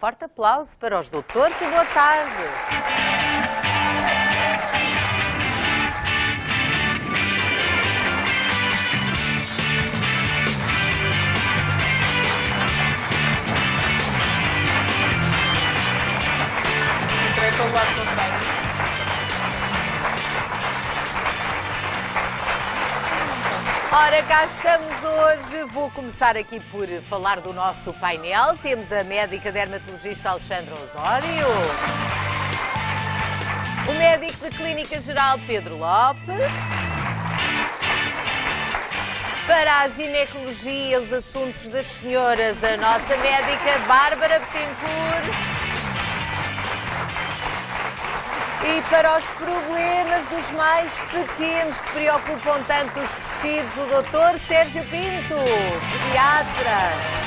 forte aplauso para os doutores e boa tarde. Ora, cá estamos hoje. Vou começar aqui por falar do nosso painel. Temos a médica dermatologista Alexandra Osório, o médico da Clínica Geral Pedro Lopes, para a ginecologia, os assuntos das senhoras, a nossa médica Bárbara Betancourt. E para os problemas dos mais pequenos que preocupam tanto os crescidos, o doutor Sérgio Pinto, pediatra.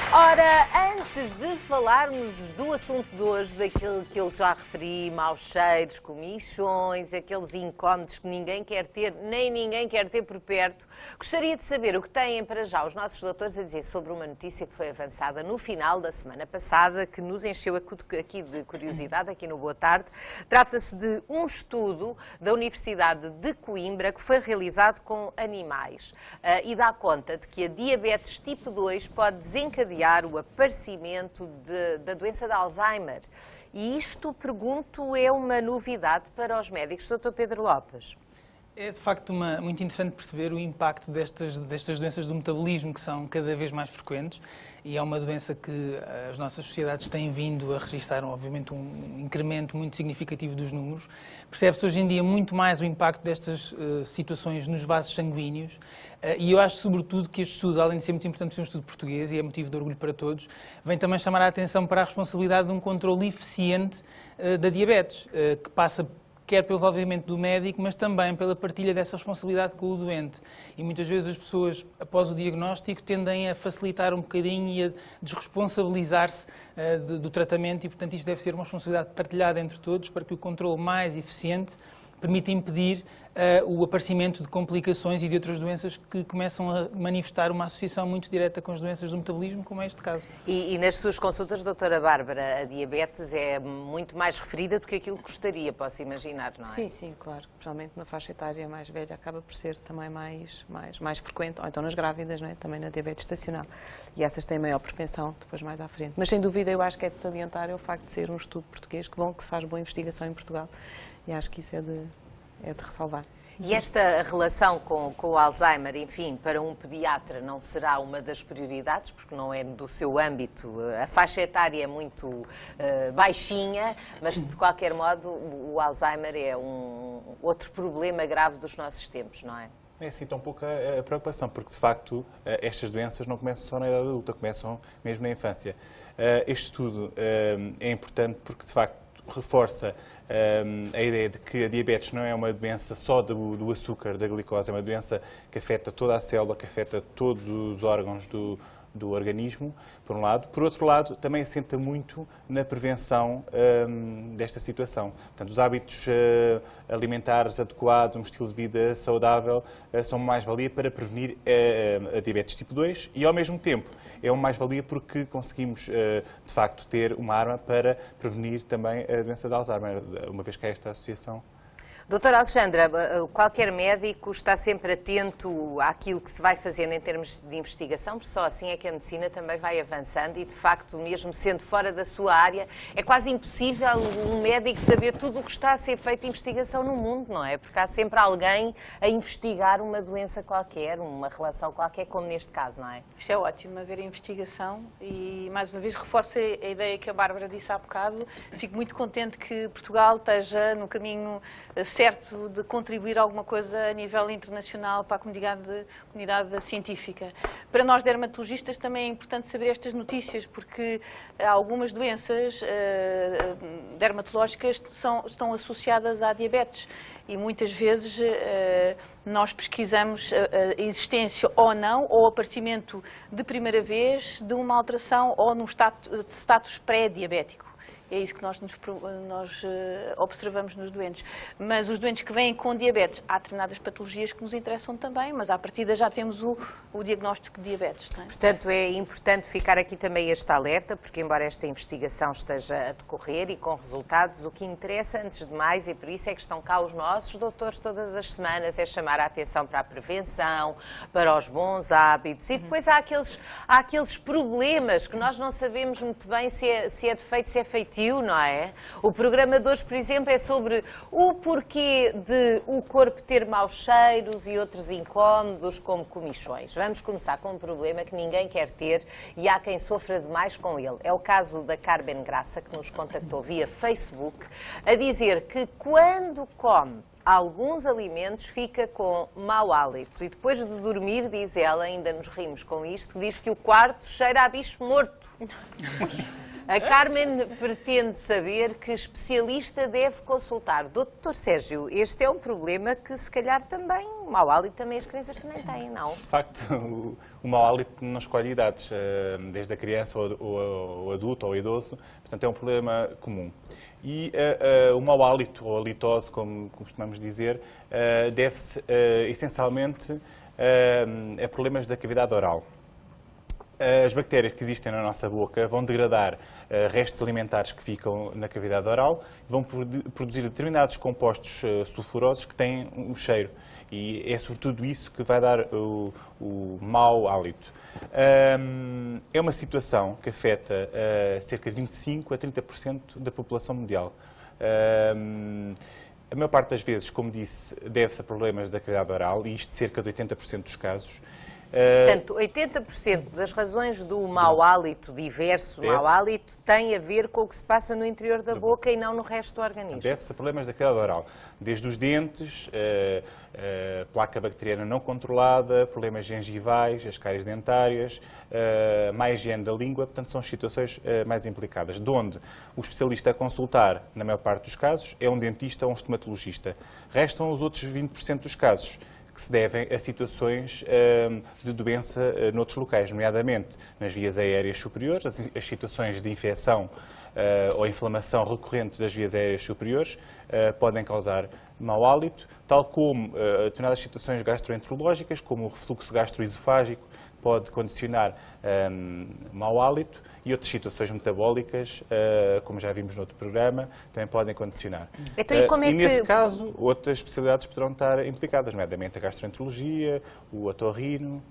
Ora, antes de falarmos do assunto de hoje, daquilo que eu já referi, maus cheiros, comichões, aqueles incómodos que ninguém quer ter, nem ninguém quer ter por perto, gostaria de saber o que têm para já os nossos doutores a dizer sobre uma notícia que foi avançada no final da semana passada, que nos encheu aqui de curiosidade, aqui no Boa Tarde. Trata-se de um estudo da Universidade de Coimbra que foi realizado com animais e dá conta de que a diabetes tipo 2 pode desencadear o aparecimento da doença de Alzheimer. E isto, pergunto, é uma novidade para os médicos. Dr. Pedro Lopes. É de facto muito interessante perceber o impacto destas doenças do metabolismo, que são cada vez mais frequentes, e é uma doença que as nossas sociedades têm vindo a registrar, obviamente, um incremento muito significativo dos números. Percebe-se hoje em dia muito mais o impacto destas situações nos vasos sanguíneos, e eu acho, sobretudo, que este estudo, além de ser muito importante ser um estudo português, e é motivo de orgulho para todos, vem também chamar a atenção para a responsabilidade de um controle eficiente da diabetes, que passa quer pelo envolvimento do médico, mas também pela partilha dessa responsabilidade com o doente. E muitas vezes as pessoas, após o diagnóstico, tendem a facilitar um bocadinho e a desresponsabilizar-se do tratamento e, portanto, isto deve ser uma responsabilidade partilhada entre todos para que o controle mais eficiente permita impedir o aparecimento de complicações e de outras doenças que começam a manifestar uma associação muito direta com as doenças do metabolismo, como é este caso. E nas suas consultas, doutora Bárbara, a diabetes é muito mais referida do que aquilo que gostaria, posso imaginar, não é? Sim, sim, claro. Especialmente na faixa etária mais velha, acaba por ser também mais frequente, ou então nas grávidas, não é? Também na diabetes estacional. E essas têm maior propensão depois mais à frente. Mas sem dúvida eu acho que é de salientar o facto de ser um estudo português, que bom que se faz boa investigação em Portugal. E acho que isso é de ressalvar. E esta relação com o Alzheimer, enfim, para um pediatra não será uma das prioridades, porque não é do seu âmbito. A faixa etária é muito baixinha, mas de qualquer modo o Alzheimer é outro problema grave dos nossos tempos, não é? É assim tão pouca a preocupação, porque de facto estas doenças não começam só na idade adulta, começam mesmo na infância. Este estudo é importante porque de facto reforça a ideia de que a diabetes não é uma doença só do açúcar, da glicose, é uma doença que afeta toda a célula, que afeta todos os órgãos do organismo, por um lado. Por outro lado, também assenta muito na prevenção desta situação. Portanto, os hábitos alimentares adequados, um estilo de vida saudável, são uma mais-valia para prevenir a diabetes tipo 2 e, ao mesmo tempo, é uma mais-valia porque conseguimos, de facto, ter uma arma para prevenir também a doença de Alzheimer, uma vez que há esta associação. Doutora Alexandra, qualquer médico está sempre atento àquilo que se vai fazendo em termos de investigação, porque só assim é que a medicina também vai avançando e, de facto, mesmo sendo fora da sua área, é quase impossível um médico saber tudo o que está a ser feito de investigação no mundo, não é? Porque há sempre alguém a investigar uma doença qualquer, uma relação qualquer, como neste caso, não é? Isto é ótimo, haver investigação e, mais uma vez, reforço a ideia que a Bárbara disse há bocado. Fico muito contente que Portugal esteja no caminho certo de contribuir alguma coisa a nível internacional para a comunidade científica. Para nós dermatologistas também é importante saber estas notícias, porque algumas doenças dermatológicas estão associadas à diabetes e muitas vezes nós pesquisamos a existência ou não, ou o aparecimento de primeira vez de uma alteração ou num status pré-diabético. É isso que nós observamos nos doentes. Mas os doentes que vêm com diabetes, há determinadas patologias que nos interessam também, mas à partida já temos o diagnóstico de diabetes. Não é? Portanto, é importante ficar aqui também este alerta, porque embora esta investigação esteja a decorrer e com resultados, o que interessa, antes de mais, e por isso é que estão cá os nossos doutores todas as semanas, é chamar a atenção para a prevenção, para os bons hábitos, e depois há aqueles problemas que nós não sabemos muito bem se é defeito, se é feitio, não é? O programa de hoje, por exemplo, é sobre o porquê de o corpo ter maus cheiros e outros incómodos, como comichões. Vamos começar com um problema que ninguém quer ter e há quem sofra demais com ele. É o caso da Carmen Graça, que nos contactou via Facebook, a dizer que quando come alguns alimentos fica com mau hálito. E depois de dormir, diz ela, ainda nos rimos com isto, diz que o quarto cheira a bicho morto. A Carmen pretende saber que especialista deve consultar. Doutor Sérgio, este é um problema que se calhar também, o mau hálito também as crianças também têm, não? De facto, o mau hálito não escolhe idades, desde a criança ou adulto ou idoso, portanto é um problema comum. E o mau hálito, ou a litose, como costumamos dizer, deve-se essencialmente a problemas da cavidade oral. As bactérias que existem na nossa boca vão degradar restos alimentares que ficam na cavidade oral e vão produzir determinados compostos sulfurosos que têm um cheiro. E é sobretudo isso que vai dar o mau hálito. É uma situação que afeta cerca de 25% a 30% da população mundial. A maior parte das vezes, como disse, deve-se a problemas da cavidade oral, e isto cerca de 80% dos casos. Portanto, 80% das razões do mau hálito, diverso mau hálito, tem a ver com o que se passa no interior da boca e não no resto do organismo. Deve-se a problemas da cavidade oral, desde os dentes, placa bacteriana não controlada, problemas gengivais, as cáries dentárias, má higiene da língua, portanto são as situações mais implicadas. De onde o especialista a consultar, na maior parte dos casos, é um dentista ou um estomatologista. Restam os outros 20% dos casos, que se devem a situações de doença noutros locais, nomeadamente nas vias aéreas superiores, as situações de infecção ou inflamação recorrente das vias aéreas superiores podem causar mau hálito, tal como determinadas situações gastroenterológicas, como o refluxo gastroesofágico, pode condicionar mau hálito, e outras situações metabólicas, como já vimos no outro programa, também podem condicionar. Então, e nesse caso, outras especialidades poderão estar implicadas, nomeadamente a gastroenterologia, o otorrino.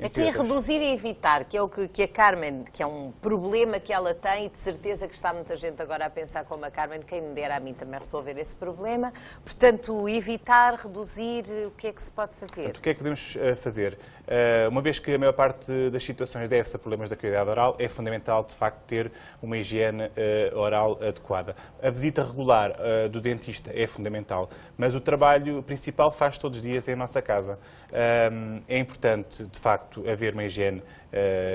Então, reduzir e evitar, que é o que a Carmen, que é um problema que ela tem, e de certeza que está muita gente agora a pensar como a Carmen, quem me dera a mim também resolver esse problema. Portanto, evitar, reduzir, o que é que se pode fazer? Portanto, o que é que podemos fazer? Uma vez que a maior parte das situações deve-se a problemas da cavidade oral, é fundamental, de facto, ter uma higiene oral adequada. A visita regular do dentista é fundamental, mas o trabalho principal faz todos os dias em nossa casa. É importante, de facto, haver uma higiene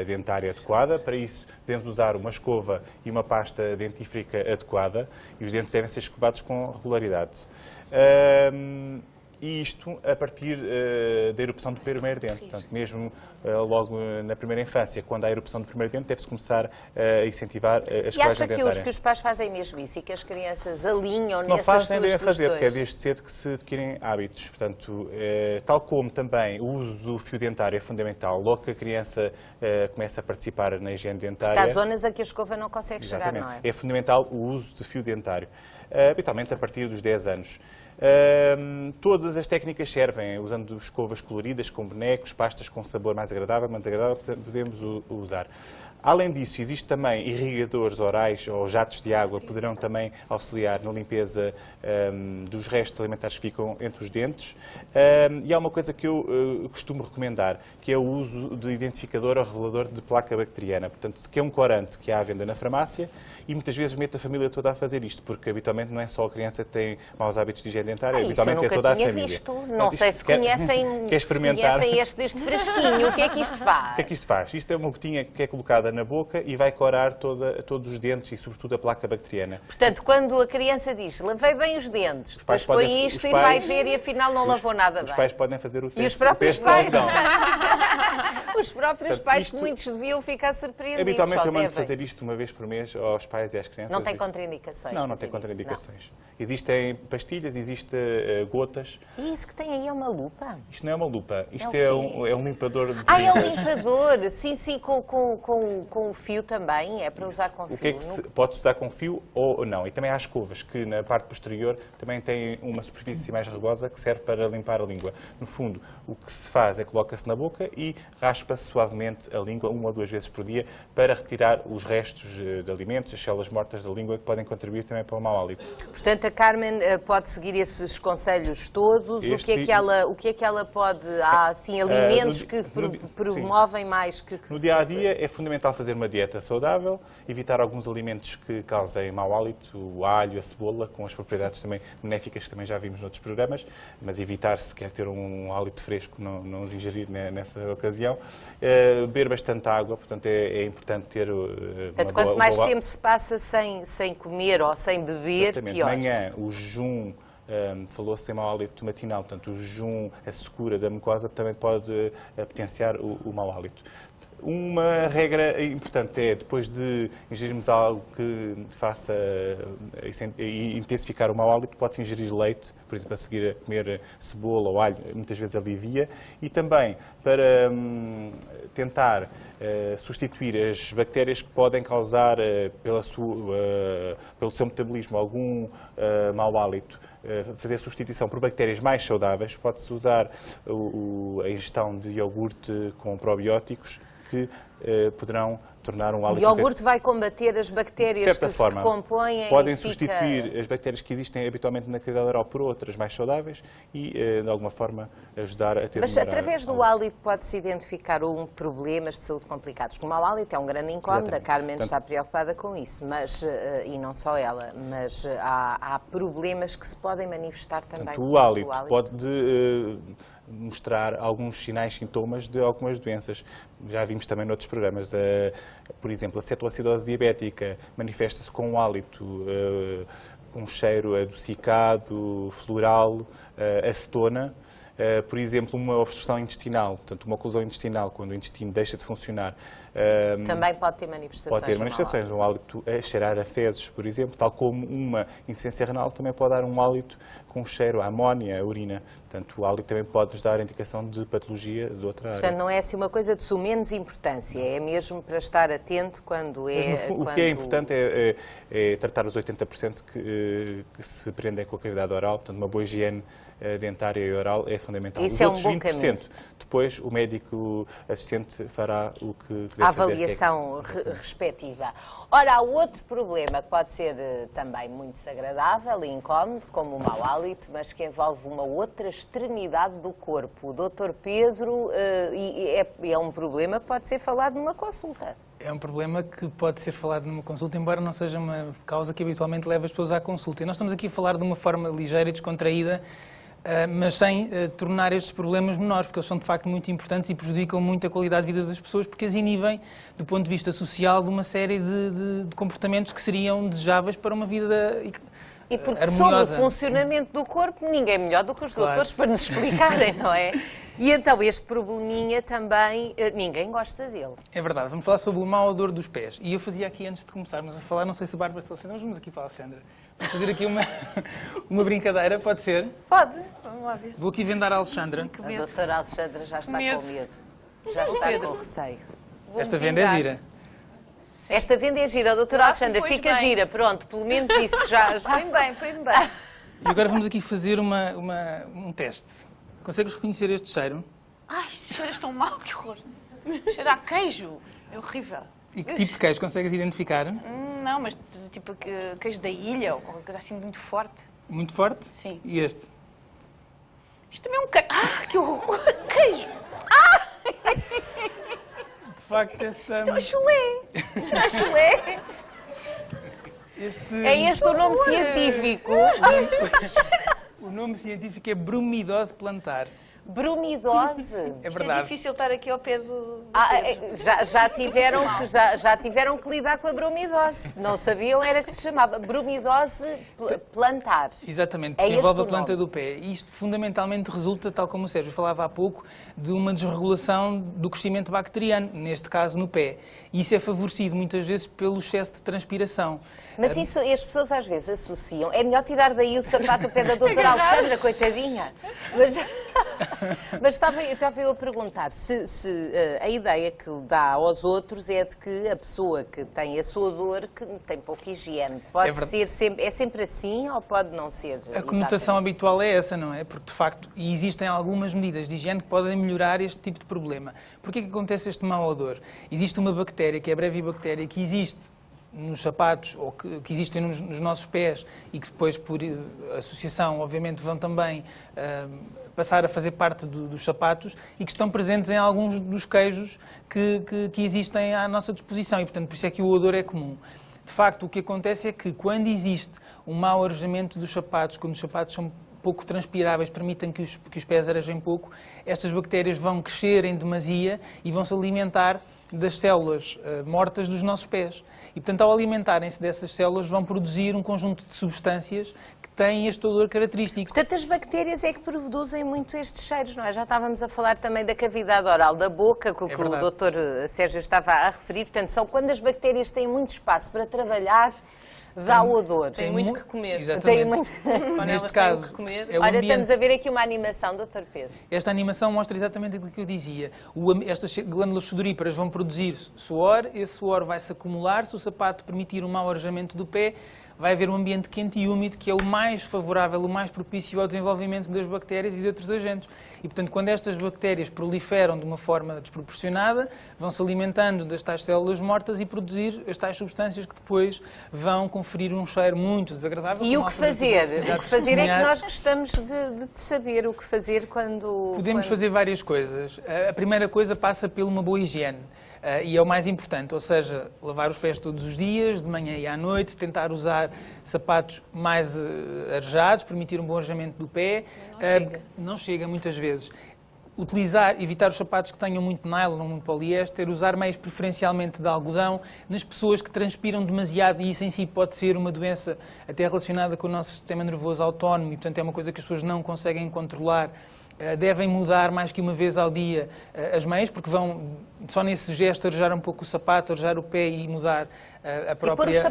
dentária adequada. Para isso, devemos usar uma escova e uma pasta dentífrica adequada, e os dentes devem ser escovados com regularidade. E isto a partir da erupção do primeiro dente. Portanto, mesmo logo na primeira infância, quando há a erupção do primeiro dente, deve-se começar a incentivar a escovagem dentária. E acha que os pais fazem mesmo isso e que as crianças alinham nessas suas sugestões? Se não fazem, devem fazer, porque é sugestões? desde cedo que se adquirem hábitos. Portanto, tal como também o uso do fio dentário é fundamental, logo que a criança começa a participar na higiene dentária. Porque há zonas a que a escova não consegue chegar, não é? É fundamental o uso de fio dentário, habitualmente a partir dos 10 anos. Todas as técnicas servem, usando escovas coloridas, com bonecos, pastas com sabor mais agradável, podemos usar. Além disso, existe também irrigadores orais ou jatos de água que poderão também auxiliar na limpeza dos restos alimentares que ficam entre os dentes. E há uma coisa que eu costumo recomendar, que é o uso de identificador ou revelador de placa bacteriana. Portanto, que é um corante que há à venda na farmácia, e muitas vezes mete a família toda a fazer isto, porque habitualmente não é só a criança que tem maus hábitos de higiene dentária, habitualmente é toda a família. Visto. Não sei se conhecem, quer experimentar. Conhecem deste frasquinho. O que é que isto faz? O que é que isto faz? Isto é uma gotinha que é colocada na boca e vai corar todos os dentes e, sobretudo, a placa bacteriana. Portanto, quando a criança diz, lavei bem os dentes, depois põe isto e vai ver e afinal não lavou nada bem. Os pais podem fazer o teste. E os próprios pais? Não. Os próprios próprios Portanto, pais, isto- muitos deviam ficar surpreendidos. Habitualmente só eu mando devem. fazer isto uma vez por mês aos pais e às crianças. Não tem contraindicações? Não, não tem Catarina? contraindicações. Existem pastilhas, existem gotas. E isso que tem aí é uma lupa? Isto não é uma lupa, isto o é, quê? um limpador de Ah, é um vidas. limpador. Sim, com o fio também. É para usar com O fio. que é que pode-se usar com fio ou não? E também há escovas, que na parte posterior também têm uma superfície mais rugosa que serve para limpar a língua. No fundo, o que se faz é coloca-se na boca e raspa-se suavemente a língua 1 ou 2 vezes por dia para retirar os restos de alimentos, as células mortas da língua que podem contribuir também para o mau hálito. Portanto, a Carmen pode seguir esses conselhos todos. O que é que ela pode... Há, assim, alimentos que promovem mais que... No dia-a-dia é fundamental fazer uma dieta saudável, evitar alguns alimentos que causem mau hálito, o alho, a cebola, com as propriedades também benéficas que também já vimos noutros programas, mas evitar, se quer ter um hálito fresco, não os ingerir nessa ocasião. Beber bastante água, portanto é importante ter Portanto, quanto mais tempo se passa sem comer ou sem beber, exatamente. pior. De manhã, o jejum, falou-se em mau hálito matinal, portanto o jejum, a secura da mucosa também pode potenciar o mau hálito. Uma regra importante é, depois de ingerirmos algo que faça intensificar o mau hálito, pode-se ingerir leite, por exemplo, a seguir a comer cebola ou alho, muitas vezes alivia, e também para tentar substituir as bactérias que podem causar, pelo seu metabolismo, algum mau hálito, fazer a substituição por bactérias mais saudáveis, pode-se usar a ingestão de iogurte com probióticos, que poderão tornar um hálito... O iogurte vai combater as bactérias de certa que forma, se compõem podem e substituir as bactérias que existem habitualmente na cavidade oral por outras mais saudáveis e, de alguma forma, ajudar a ter Mas através do hálito pode-se identificar problemas de saúde complicados. O mau hálito é um grande incómodo, a Carmen está preocupada com isso, mas, e não só ela, mas há problemas que se podem manifestar também. Portanto, o hálito pode mostrar alguns sinais, sintomas de algumas doenças. Já vimos também noutros programas. Por exemplo, a cetoacidose diabética manifesta-se com um hálito, um cheiro adocicado, floral, acetona. Por exemplo, uma obstrução intestinal, portanto, uma oclusão intestinal, quando o intestino deixa de funcionar. Também pode ter manifestações. Pode ter manifestações, um hálito a cheirar a fezes, por exemplo, tal como uma insuficiência renal também pode dar um hálito com cheiro a amónia, a urina. Portanto, o hálito também pode nos dar indicação de patologia de outra área. Portanto, não é assim uma coisa de sumenos importância, é mesmo para estar atento quando é... O que é importante é tratar os 80% que se prendem com a cavidade oral, portanto, uma boa higiene dentária e oral é fundamental. Isso Os é um outros bom 20%, caminho. depois o médico assistente fará o que deve fazer. A avaliação respectiva. Ora, há outro problema que pode ser também muito desagradável e incómodo, como o mau hálito, mas que envolve uma outra extremidade do corpo. O Dr. Pedro, é um problema que pode ser falado numa consulta. É um problema que pode ser falado numa consulta, embora não seja uma causa que habitualmente leva as pessoas à consulta. E nós estamos aqui a falar de uma forma ligeira e descontraída, mas sem tornar estes problemas menores, porque eles são de facto muito importantes e prejudicam muito a qualidade de vida das pessoas, porque as inibem, do ponto de vista social, de uma série de comportamentos que seriam desejáveis para uma vida E porque harmoniosa. sobre o funcionamento do corpo, ninguém melhor do que os Claro. doutores para nos explicarem, não é? E então este probleminha também, ninguém gosta dele. É verdade, vamos falar sobre o mau odor dos pés. E eu fazia aqui, antes de começarmos a falar, não sei se a Bárbara está a mas vamos aqui para a Alexandra. Vamos fazer aqui uma brincadeira, pode ser? Pode, vamos lá ver. Vou aqui vendar a Alexandra. A doutora Alexandra já está Medo. com medo. Já está Pedro. com receio. Vou-me Esta venda é vingar. gira. Esta venda é gira, doutora Eu acho que Alexandra, foi fica bem. gira, pronto, pelo menos isso já... Foi-me bem, foi-me bem. E agora vamos aqui fazer um teste. Consegues reconhecer este cheiro? Ai, cheiras tão mal, que horror. Cheira a queijo. É horrível. E que tipo de queijo consegues identificar? Não, mas tipo queijo da ilha ou qualquer coisa assim muito forte. Muito forte? Sim. E este? Isto também é um queijo. Ah, que horror. Queijo. De facto, esta... Isto é um chulé. Isto é um chulé. É este o nome científico. O nome científico é brumidose plantar. Brumidose. É É verdade. difícil estar aqui ao pé do Pedro. Já tiveram que lidar com a brumidose. Não sabiam era que se chamava brumidose plantar. Exatamente, É porque este envolve a o planta nome. do pé. E isto fundamentalmente resulta, tal como o Sérgio falava há pouco, de uma desregulação do crescimento bacteriano, neste caso no pé. E isso é favorecido muitas vezes pelo excesso de transpiração. Mas isso as pessoas às vezes associam. É melhor tirar daí o sapato do pé da doutora Alexandra, coitadinha. Mas estava eu a perguntar se a ideia que dá aos outros é de que a pessoa que tem a sua dor que tem pouca higiene. Pode ser sempre assim ou pode não ser? A conotação habitual é essa, não é? Porque, de facto, existem algumas medidas de higiene que podem melhorar este tipo de problema. Porquê que acontece este mau odor? Existe uma bactéria, que é a brevibactéria, que existe nos sapatos, ou que existem nos nossos pés e que depois, por associação, obviamente, vão também passar a fazer parte dos sapatos e que estão presentes em alguns dos queijos que existem à nossa disposição e, portanto, por isso é que o odor é comum. De facto, o que acontece é que quando existe um mau arejamento dos sapatos, quando os sapatos são pouco transpiráveis, permitem que os pés arejem pouco, estas bactérias vão crescer em demasia e vão se alimentar das células mortas dos nossos pés. E, portanto, ao alimentarem-se dessas células, vão produzir um conjunto de substâncias que têm este odor característico. Portanto, as bactérias é que produzem muito estes cheiros, não é? Já estávamos a falar também da cavidade oral da boca, que o doutor Sérgio estava a referir. Portanto, são quando as bactérias têm muito espaço para trabalhar, dá o odor. Tem muito que comer. Exatamente. Quando Neste elas caso, têm que comer. é o Olha, ambiente. estamos a ver aqui uma animação, doutor Pedro. Esta animação mostra exatamente aquilo que eu dizia. Estas glândulas sudoríparas vão produzir suor, esse suor vai se acumular, se o sapato permitir um mau arejamento do pé, vai haver um ambiente quente e úmido que é o mais favorável, o mais propício ao desenvolvimento das bactérias e de outros agentes. E, portanto, quando estas bactérias proliferam de uma forma desproporcionada, vão se alimentando das tais células mortas e produzir as tais substâncias que depois vão conferir um cheiro muito desagradável. E o que fazer? O que fazer é que nós gostamos de saber o que fazer quando... Podemos fazer várias coisas. A primeira coisa passa por uma boa higiene. E é o mais importante, ou seja, lavar os pés todos os dias, de manhã e à noite, tentar usar sapatos mais arejados, permitir um bom arejamento do pé. Não chega muitas vezes. Evitar os sapatos que tenham muito nylon ou muito poliéster, usar meios preferencialmente de algodão, nas pessoas que transpiram demasiado, e isso em si pode ser uma doença até relacionada com o nosso sistema nervoso autónomo, e portanto é uma coisa que as pessoas não conseguem controlar. Devem mudar mais que uma vez ao dia as meias, porque vão só nesse gesto arejar um pouco o sapato, arejar o pé e mudar a própria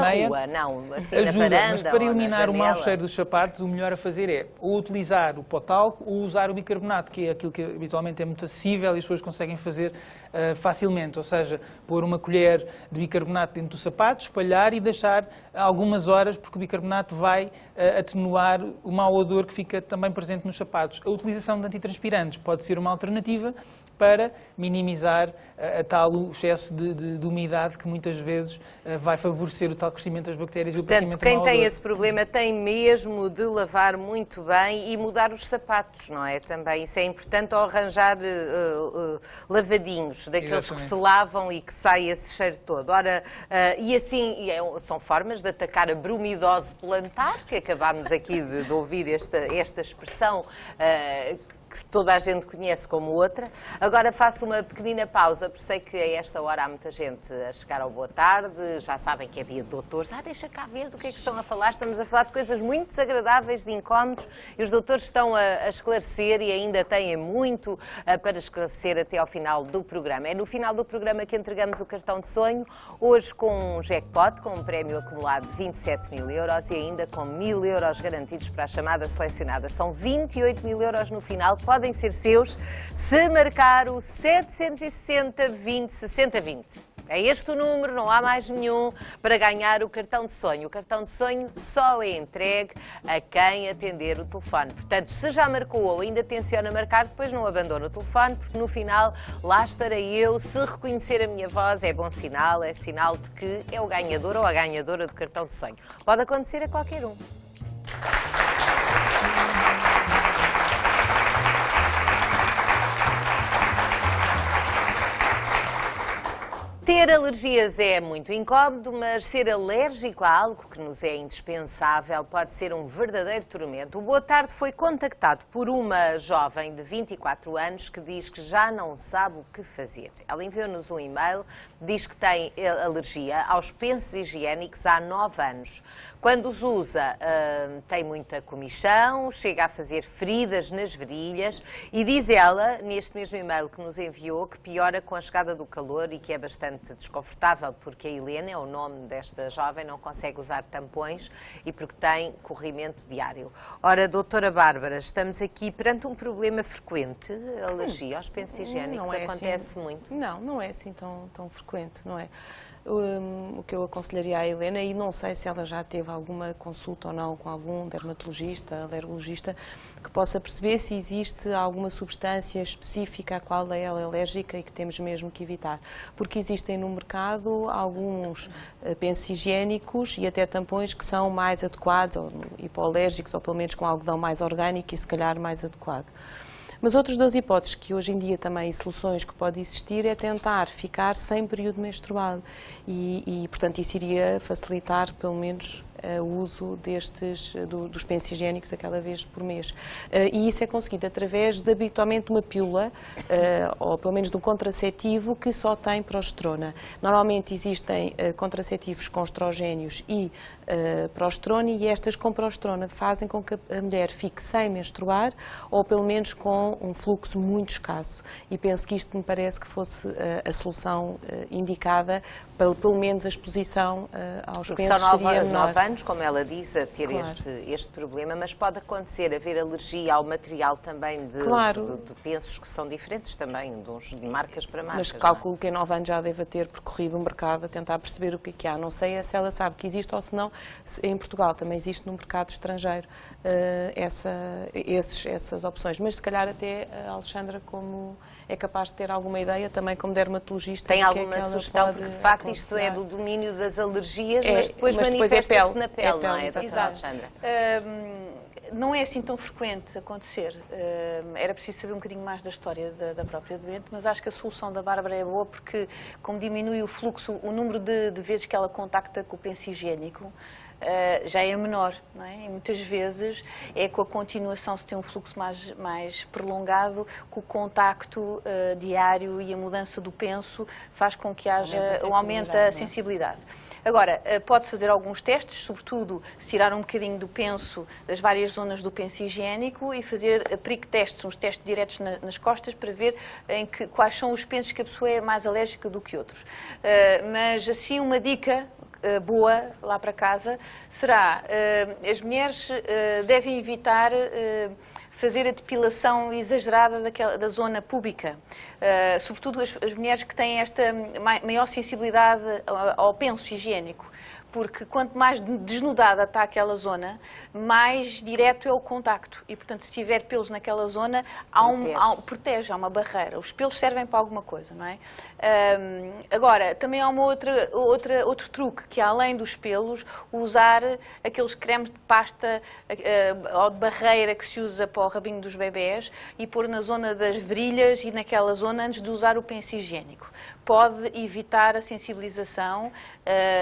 meia. Rua, não, assim, ajuda, na varanda, mas para eliminar o mau janela. cheiro dos sapatos, o melhor a fazer é ou utilizar o pó talco ou usar o bicarbonato, que é aquilo que habitualmente é muito acessível e as pessoas conseguem fazer facilmente. Ou seja, pôr uma colher de bicarbonato dentro do sapato, espalhar e deixar algumas horas, porque o bicarbonato vai atenuar o mau odor que fica também presente nos sapatos. A utilização de antitranspirantes pode ser uma alternativa para minimizar a tal excesso de umidade que muitas vezes vai favorecer o tal crescimento das bactérias e o Portanto, crescimento do quem mau tem odor. esse problema tem mesmo de lavar muito bem e mudar os sapatos, não é? Também isso é importante, ou arranjar lavadinhos, daqueles Exatamente. que se lavam e que sai esse cheiro todo. Ora, e assim, são formas de atacar a brumidose plantar, que acabámos aqui de ouvir esta expressão que toda a gente conhece como outra. Agora faço uma pequenina pausa, porque sei que a esta hora há muita gente a chegar ao boa tarde, já sabem que é dia de doutores. Deixa cá ver do que é que estão a falar. Estamos a falar de coisas muito desagradáveis, de incómodos, e os doutores estão a esclarecer e ainda têm muito para esclarecer até ao final do programa. É no final do programa que entregamos o cartão de sonho, hoje com um jackpot, com um prémio acumulado de 27.000 euros e ainda com 1.000 euros garantidos para a chamada selecionada. São 28.000 euros no final, podem ser seus se marcar o 760 20 60 20. É este o número, não há mais nenhum, para ganhar o cartão de sonho. O cartão de sonho só é entregue a quem atender o telefone. Portanto, se já marcou ou ainda tenciona marcar, depois não abandona o telefone, porque no final lá estarei eu. Se reconhecer a minha voz é bom sinal, é sinal de que é o ganhador ou a ganhadora do cartão de sonho. Pode acontecer a qualquer um. Ter alergias é muito incómodo, mas ser alérgico a algo que nos é indispensável pode ser um verdadeiro tormento. O Boa Tarde foi contactado por uma jovem de 24 anos que diz que já não sabe o que fazer. Ela enviou-nos um e-mail, diz que tem alergia aos pensos higiênicos há 9 anos. Quando os usa, tem muita comichão, chega a fazer feridas nas virilhas e diz ela, neste mesmo e-mail que nos enviou, que piora com a chegada do calor e que é bastante desconfortável porque a Helena, é o nome desta jovem, não consegue usar tampões e porque tem corrimento diário. Ora, doutora Bárbara, estamos aqui perante um problema frequente, a alergia aos pensos higiênicos, Não é acontece assim, muito? Não é assim tão frequente, não é? O que eu aconselharia à Helena, e não sei se ela já teve alguma consulta ou não com algum dermatologista, alergologista, que possa perceber se existe alguma substância específica à qual ela é alérgica e que temos mesmo que evitar. Porque existem no mercado alguns pensos higiênicos e até tampões que são mais adequados, ou hipoalérgicos, ou pelo menos com algodão mais orgânico e se calhar mais adequado. Mas outras das hipóteses que hoje em dia também, soluções que pode existir, é tentar ficar sem período menstrual portanto, isso iria facilitar, pelo menos, o uso dos pensos higiênicos aquela vez por mês. E isso é conseguido através de, habitualmente, uma pílula, ou pelo menos de um contraceptivo que só tem progesterona. Normalmente existem contraceptivos com estrogénios e progesterona, e estas com progesterona fazem com que a mulher fique sem menstruar, ou pelo menos com um fluxo muito escasso. E penso que isto me parece que fosse a solução indicada para, pelo menos, a exposição aos Porque pensos são seria 9 menor. anos, como ela diz, a ter Claro. este problema, mas pode acontecer haver alergia ao material também Claro. de pensos que são diferentes também, de marcas para marcas. Mas calculo que em 9 anos já deva ter percorrido o mercado a tentar perceber o que é que há. Não sei se ela sabe que existe ou se não. Em Portugal também existe no mercado estrangeiro essas opções. Mas se calhar até a Alexandra, como é capaz de ter alguma ideia, também como dermatologista. Tem do que alguma é que ela sugestão, pode porque de facto isto é aconselhar. do domínio das alergias, É, mas depois mas depois manifesta-se na é pele, pele, não é, exatamente. doutora Exato. Alexandra? Não é assim tão frequente acontecer. Era preciso saber um bocadinho mais da história da própria doente, mas acho que a solução da Bárbara é boa porque, como diminui o fluxo, o número de vezes que ela contacta com o penso higiênico, já é menor, não é? E muitas vezes é com a continuação, se tem um fluxo mais prolongado, que o contacto diário e a mudança do penso faz com que haja um aumento da sensibilidade. Agora, pode fazer alguns testes, sobretudo se tirar um bocadinho do penso, das várias zonas do penso higiênico e fazer prick testes, uns testes diretos nas costas para ver quais são os pensos que a pessoa é mais alérgica do que outros. Mas assim, uma dica boa lá para casa será, as mulheres devem evitar fazer a depilação exagerada da zona púbica, sobretudo as mulheres que têm esta maior sensibilidade ao penso higiênico, porque quanto mais desnudada está aquela zona, mais direto é o contacto e, portanto, se tiver pelos naquela zona, protege, há uma barreira. Os pelos servem para alguma coisa, não é? Agora, também há outro truque, que é, além dos pelos, usar aqueles cremes de pasta ou de barreira que se usa para o rabinho dos bebés e pôr na zona das virilhas e naquela zona antes de usar o penso higiênico. Pode evitar a sensibilização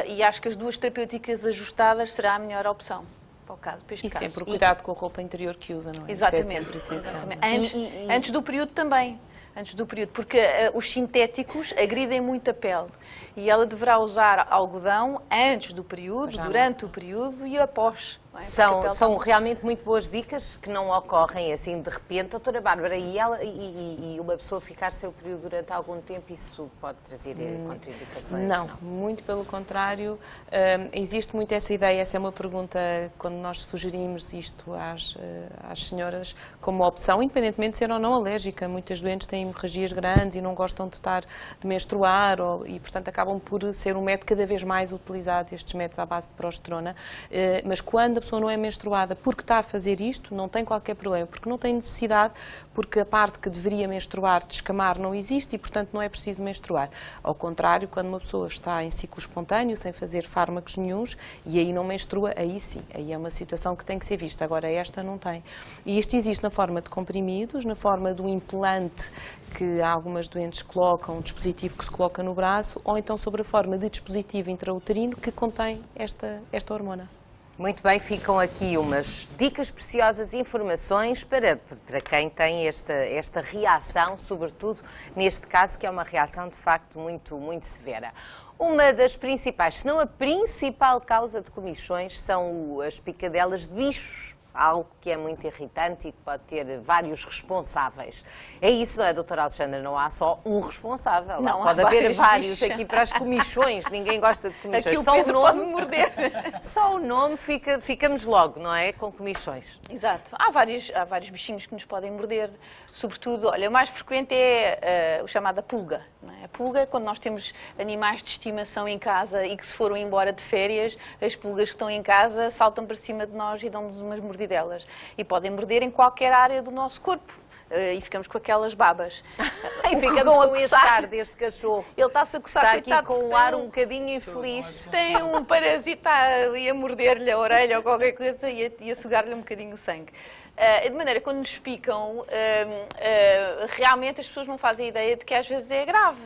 e acho que as duas terapêuticas ajustadas será a melhor opção para o caso, para este E caso. sempre cuidado com a roupa interior que usa, não é? Exatamente. Isso é sempre essencial. Antes do período também. Antes do período, porque os sintéticos agridem muito a pele e ela deverá usar algodão antes do período, durante o período e após. Não é? São realmente muito boas dicas que não ocorrem assim de repente. Doutora Bárbara, e uma pessoa ficar sem o período durante algum tempo, isso pode trazer contraindicações? Não, muito pelo contrário. Existe muito essa ideia, essa é uma pergunta, quando nós sugerimos isto às senhoras como opção, independentemente de ser ou não alérgica. Muitas doentes têm hemorragias grandes e não gostam de menstruar e, portanto, acabam por ser um método cada vez mais utilizado, estes métodos à base de progesterona. Mas quando quando a pessoa não é menstruada porque está a fazer isto, não tem qualquer problema, porque não tem necessidade, porque a parte que deveria menstruar, descamar, não existe e, portanto, não é preciso menstruar. Ao contrário, quando uma pessoa está em ciclo espontâneo, sem fazer fármacos nenhuns, e aí não menstrua, aí sim, aí é uma situação que tem que ser vista. Agora, esta não tem. E isto existe na forma de comprimidos, na forma do implante que algumas doentes colocam, um dispositivo que se coloca no braço, ou então sobre a forma de dispositivo intrauterino que contém esta hormona. Muito bem, ficam aqui umas dicas preciosas, informações para quem tem esta reação, sobretudo neste caso, que é uma reação de facto muito severa. Uma das principais, se não a principal causa de comichões, são as picadelas de bichos. Algo que é muito irritante e que pode ter vários responsáveis. É isso, não é, doutora Alexandra? Não há só um responsável. Não, pode haver vários aqui para as comichões. Ninguém gosta de comichões. Aqui o só Pedro pode morder. Só o nome ficamos logo, não é? Com comichões. Exato. Há vários bichinhos que nos podem morder. Sobretudo, olha, o mais frequente é o chamado pulga. Não é? A pulga, quando nós temos animais de estimação em casa e que se foram embora de férias, as pulgas que estão em casa saltam para cima de nós e dão-nos umas mordidelas. E podem morder em qualquer área do nosso corpo. E ficamos com aquelas babas. E ficamos com esse ar deste cachorro. Ele está-se a coçar. Está aqui com um ar um bocadinho infeliz. Tem um parasita ali a morder-lhe a orelha ou qualquer coisa e a sugar-lhe um bocadinho o sangue. De maneira que quando nos picam, realmente as pessoas não fazem ideia de que às vezes é grave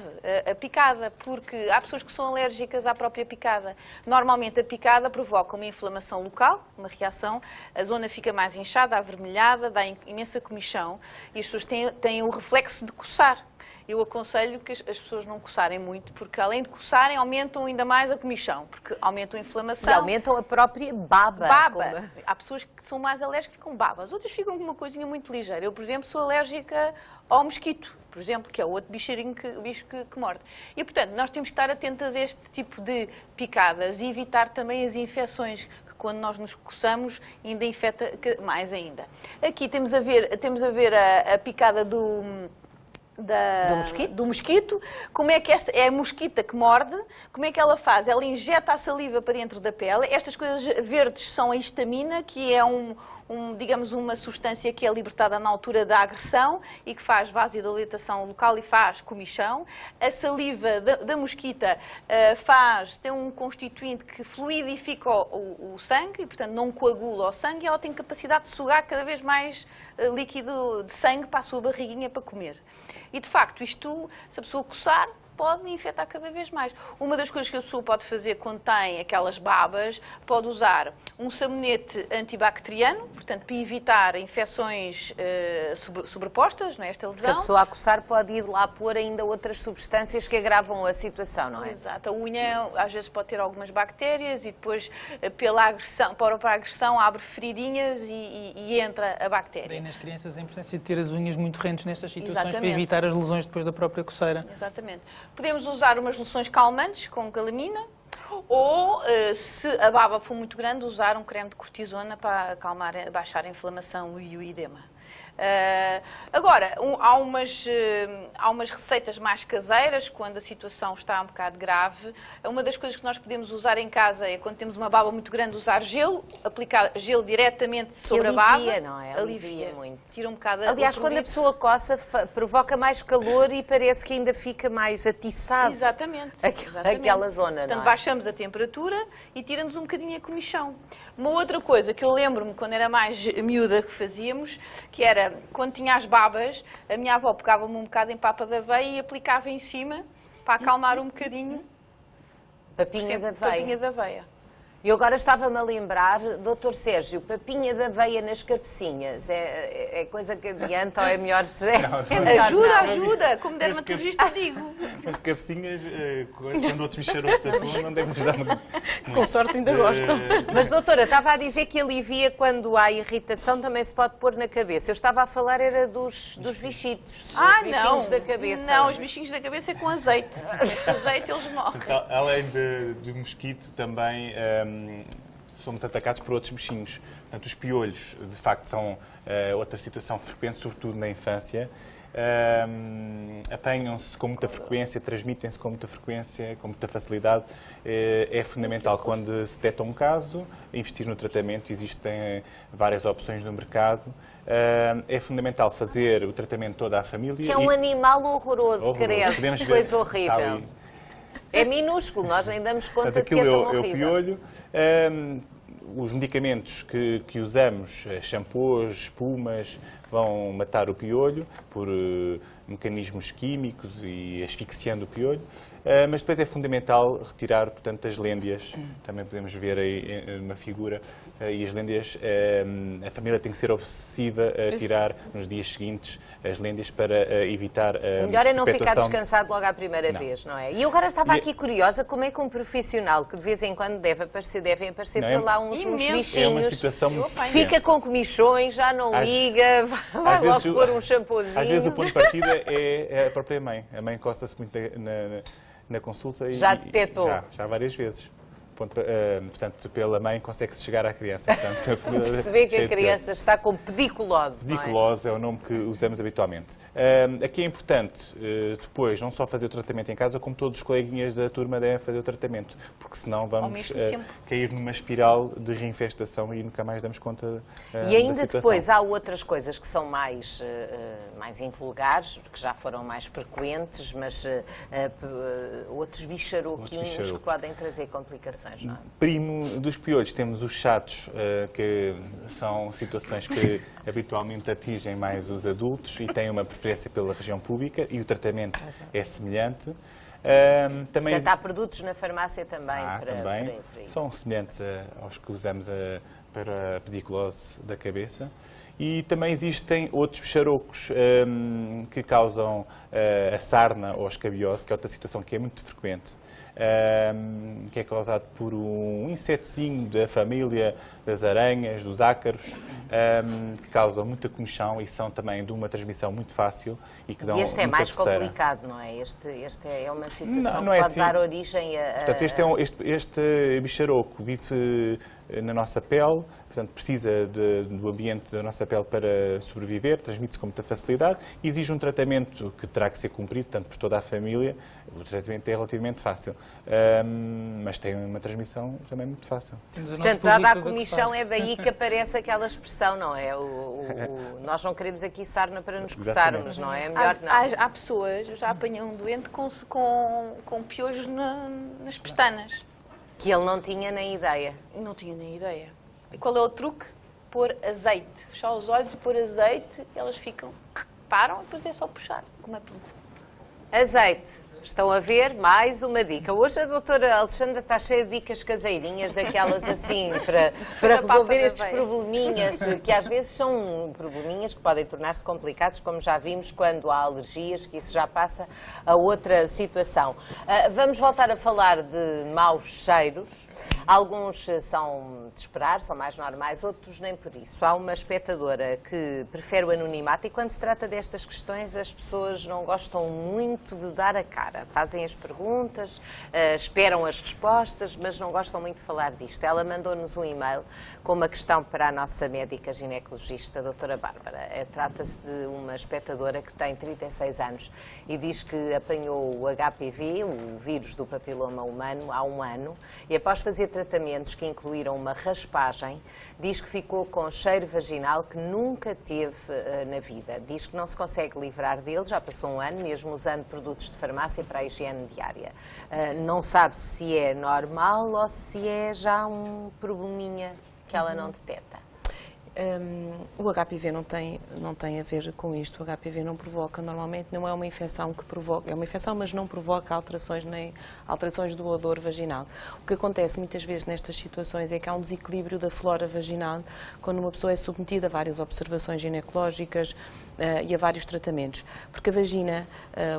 a picada, porque há pessoas que são alérgicas à própria picada. Normalmente a picada provoca uma inflamação local, uma reação, a zona fica mais inchada, avermelhada, dá imensa comichão e as pessoas têm o reflexo de coçar. Eu aconselho que as pessoas não coçarem muito, porque além de coçarem, aumentam ainda mais a comichão, porque aumentam a inflamação. E aumentam a própria baba. Baba. Há pessoas que são mais alérgicas que ficam babas, outras ficam com uma coisinha muito ligeira. Eu, por exemplo, sou alérgica ao mosquito, por exemplo, que é o outro bicho que morde. E, portanto, nós temos que estar atentas a este tipo de picadas e evitar também as infecções, que quando nós nos coçamos ainda infecta mais ainda. Aqui temos a ver a picada do mosquito, como é que é a mosquita que morde, como é que ela faz? Ela injeta a saliva para dentro da pele. Estas coisas verdes são a histamina, que é digamos, uma substância que é libertada na altura da agressão e que faz vasodilatação local e faz comichão. A saliva da mosquita tem um constituinte que fluidifica o sangue e, portanto, não coagula o sangue e ela tem capacidade de sugar cada vez mais líquido de sangue para a sua barriguinha para comer. E, de facto, isto, se a pessoa coçar, pode infectar cada vez mais. Uma das coisas que a pessoa pode fazer quando tem aquelas babas, pode usar um sabonete antibacteriano, portanto, para evitar infecções sobrepostas, não é, esta lesão. Porque a pessoa a coçar pode ir lá pôr ainda outras substâncias que agravam a situação, não é? Exato. A unha, às vezes, pode ter algumas bactérias e depois, pela agressão, para a agressão, abre feridinhas e entra a bactéria. Daí nas crianças a importância de ter as unhas muito rentes nestas situações. Exatamente. Para evitar as lesões depois da própria coceira. Exatamente. Podemos usar umas loções calmantes com calamina ou, se a baba for muito grande, usar um creme de cortisona para acalmar, baixar a inflamação e o edema. Agora, há umas receitas mais caseiras, quando a situação está um bocado grave. Uma das coisas que nós podemos usar em casa é, quando temos uma baba muito grande, usar gelo, aplicar gelo diretamente sobre a baba. Não é? Alivia muito. Tira um bocado Aliás, quando a pessoa coça, provoca mais calor e parece que ainda fica mais atiçado. Exatamente. Aquela zona, Portanto, não é? baixamos a temperatura e tira-nos um bocadinho a comichão. Uma outra coisa que eu lembro-me, quando era mais miúda, que fazíamos, que era, quando tinha as babas, a minha avó pegava-me um bocado em papa de aveia e aplicava em cima, para acalmar um bocadinho. Papinha de aveia. Papinha de aveia. E eu agora estava-me a lembrar, Dr. Sérgio, papinha de aveia nas cabecinhas, é coisa que adianta ou é melhor ser? Ajuda, como dermatologista digo. As cabecinhas, quando outros mexeram o tatu, não devemos dar muito. Com sorte ainda gostam. Mas, doutora, estava a dizer que alivia quando há irritação, também se pode pôr na cabeça. Eu estava a falar era dos bichitos, dos bichinhos da cabeça. Não, os bichinhos da cabeça é com azeite. Com azeite eles morrem. Além do mosquito, também somos atacados por outros bichinhos. Portanto, os piolhos, de facto, são outra situação frequente, sobretudo na infância. apanham-se com muita frequência, transmitem-se com muita frequência, com muita facilidade. É fundamental, quando se detecta um caso, investir no tratamento. Existem várias opções no mercado. É fundamental fazer o tratamento toda à família. Que é um animal horroroso, Podemos credo, ver, coisa está horrível. ali. É minúsculo, nós nem damos conta Portanto, de que é aquilo tão é o horrível. piolho. Os medicamentos que usamos, shampoos, espumas, vão matar o piolho por mecanismos químicos e asfixiando o piolho, mas depois é fundamental retirar, portanto, as lêndias. Também podemos ver aí uma figura, e as lêndias, a família tem que ser obsessiva a tirar nos dias seguintes as lêndias para evitar a O melhor é não ficar perpetuação. descansado logo à primeira Não. vez, não é? E eu agora estava E- aqui curiosa, como é que um profissional, que de vez em quando devem aparecer Não, por lá uns imenso. É uma bichinhos, situação muito Opa, fica frequente. com comichões, já não Às- liga, vai logo vezes pôr um shampoozinho. Às vezes o ponto de partida é a própria mãe. A mãe encosta-se muito na consulta e Já detectou? Já várias vezes. Portanto, pela mãe consegue-se chegar à criança. Portanto, a família Perceber que cheia a de criança está com pediculose, não é? Pediculose é o nome que usamos habitualmente. Aqui é importante, depois, não só fazer o tratamento em casa, como todos os coleguinhas da turma devem fazer o tratamento, porque senão vamos mesmo tempo. cair numa espiral de reinfestação e nunca mais damos conta E da ainda situação. depois há outras coisas que são mais invulgares, que já foram mais frequentes, mas outros bicharoquinhos que bicharocos. podem trazer complicações, não é? Primo dos piolhos, temos os chatos, que são situações que habitualmente atingem mais os adultos e têm uma preferência pela região pública, e o tratamento é semelhante. Também Portanto, há produtos na farmácia também também para isso. são semelhantes aos que usamos para a pediculose da cabeça. E também existem outros bicharocos que causam a sarna ou a escabiose, que é outra situação que é muito frequente, que é causado por um insetozinho da família das aranhas, dos ácaros, que causam muita comichão e são também de uma transmissão muito fácil e que dão E este é muita mais coceira. complicado, não é? Este é uma situação Não é que pode assim. dar origem a... Portanto, este bicharoco vive na nossa pele, portanto, precisa do ambiente da nossa pele para sobreviver, transmite-se com muita facilidade e exige um tratamento que terá que ser cumprido, tanto por toda a família. O tratamento é relativamente fácil, mas tem uma transmissão também muito fácil. Portanto, dada a comichão, é daí que aparece aquela expressão, não é? Nós não queremos aqui sarna para nos Exatamente. coçarmos, não é? Melhor não. Há pessoas, eu já apanhei um doente com piolhos nas pestanas. Que ele não tinha nem ideia. Não tinha nem ideia. E qual é o truque? Pôr azeite. Fechar os olhos e pôr azeite, elas ficam, param e depois é só puxar, como é pinto. Azeite. Estão a ver? Mais uma dica. Hoje a doutora Alexandra está cheia de dicas caseirinhas, daquelas assim, para Da papa resolver da estes veia. probleminhas, que às vezes são probleminhas que podem tornar-se complicados, como já vimos quando há alergias, que isso já passa a outra situação. Vamos voltar a falar de maus cheiros. Alguns são de esperar, são mais normais, outros nem por isso. Há uma espectadora que prefere o anonimato e quando se trata destas questões as pessoas não gostam muito de dar a cara. Fazem as perguntas, esperam as respostas, mas não gostam muito de falar disto. Ela mandou-nos um e-mail com uma questão para a nossa médica ginecologista, a doutora Bárbara. Trata-se de uma espectadora que tem 36 anos e diz que apanhou o HPV, o vírus do papiloma humano, há um ano e após fazer tratamentos que incluíram uma raspagem, diz que ficou com cheiro vaginal que nunca teve na vida. Diz que não se consegue livrar dele, já passou um ano, mesmo usando produtos de farmácia para a higiene diária. Não sabe se é normal ou se é já um probleminha que ela não detecta. O HPV não tem a ver com isto. O HPV não provoca, normalmente não é uma infecção que provoca, é uma infecção, mas não provoca alterações nem alterações do odor vaginal. O que acontece muitas vezes nestas situações é que há um desequilíbrio da flora vaginal quando uma pessoa é submetida a várias observações ginecológicas e a vários tratamentos. Porque a vagina,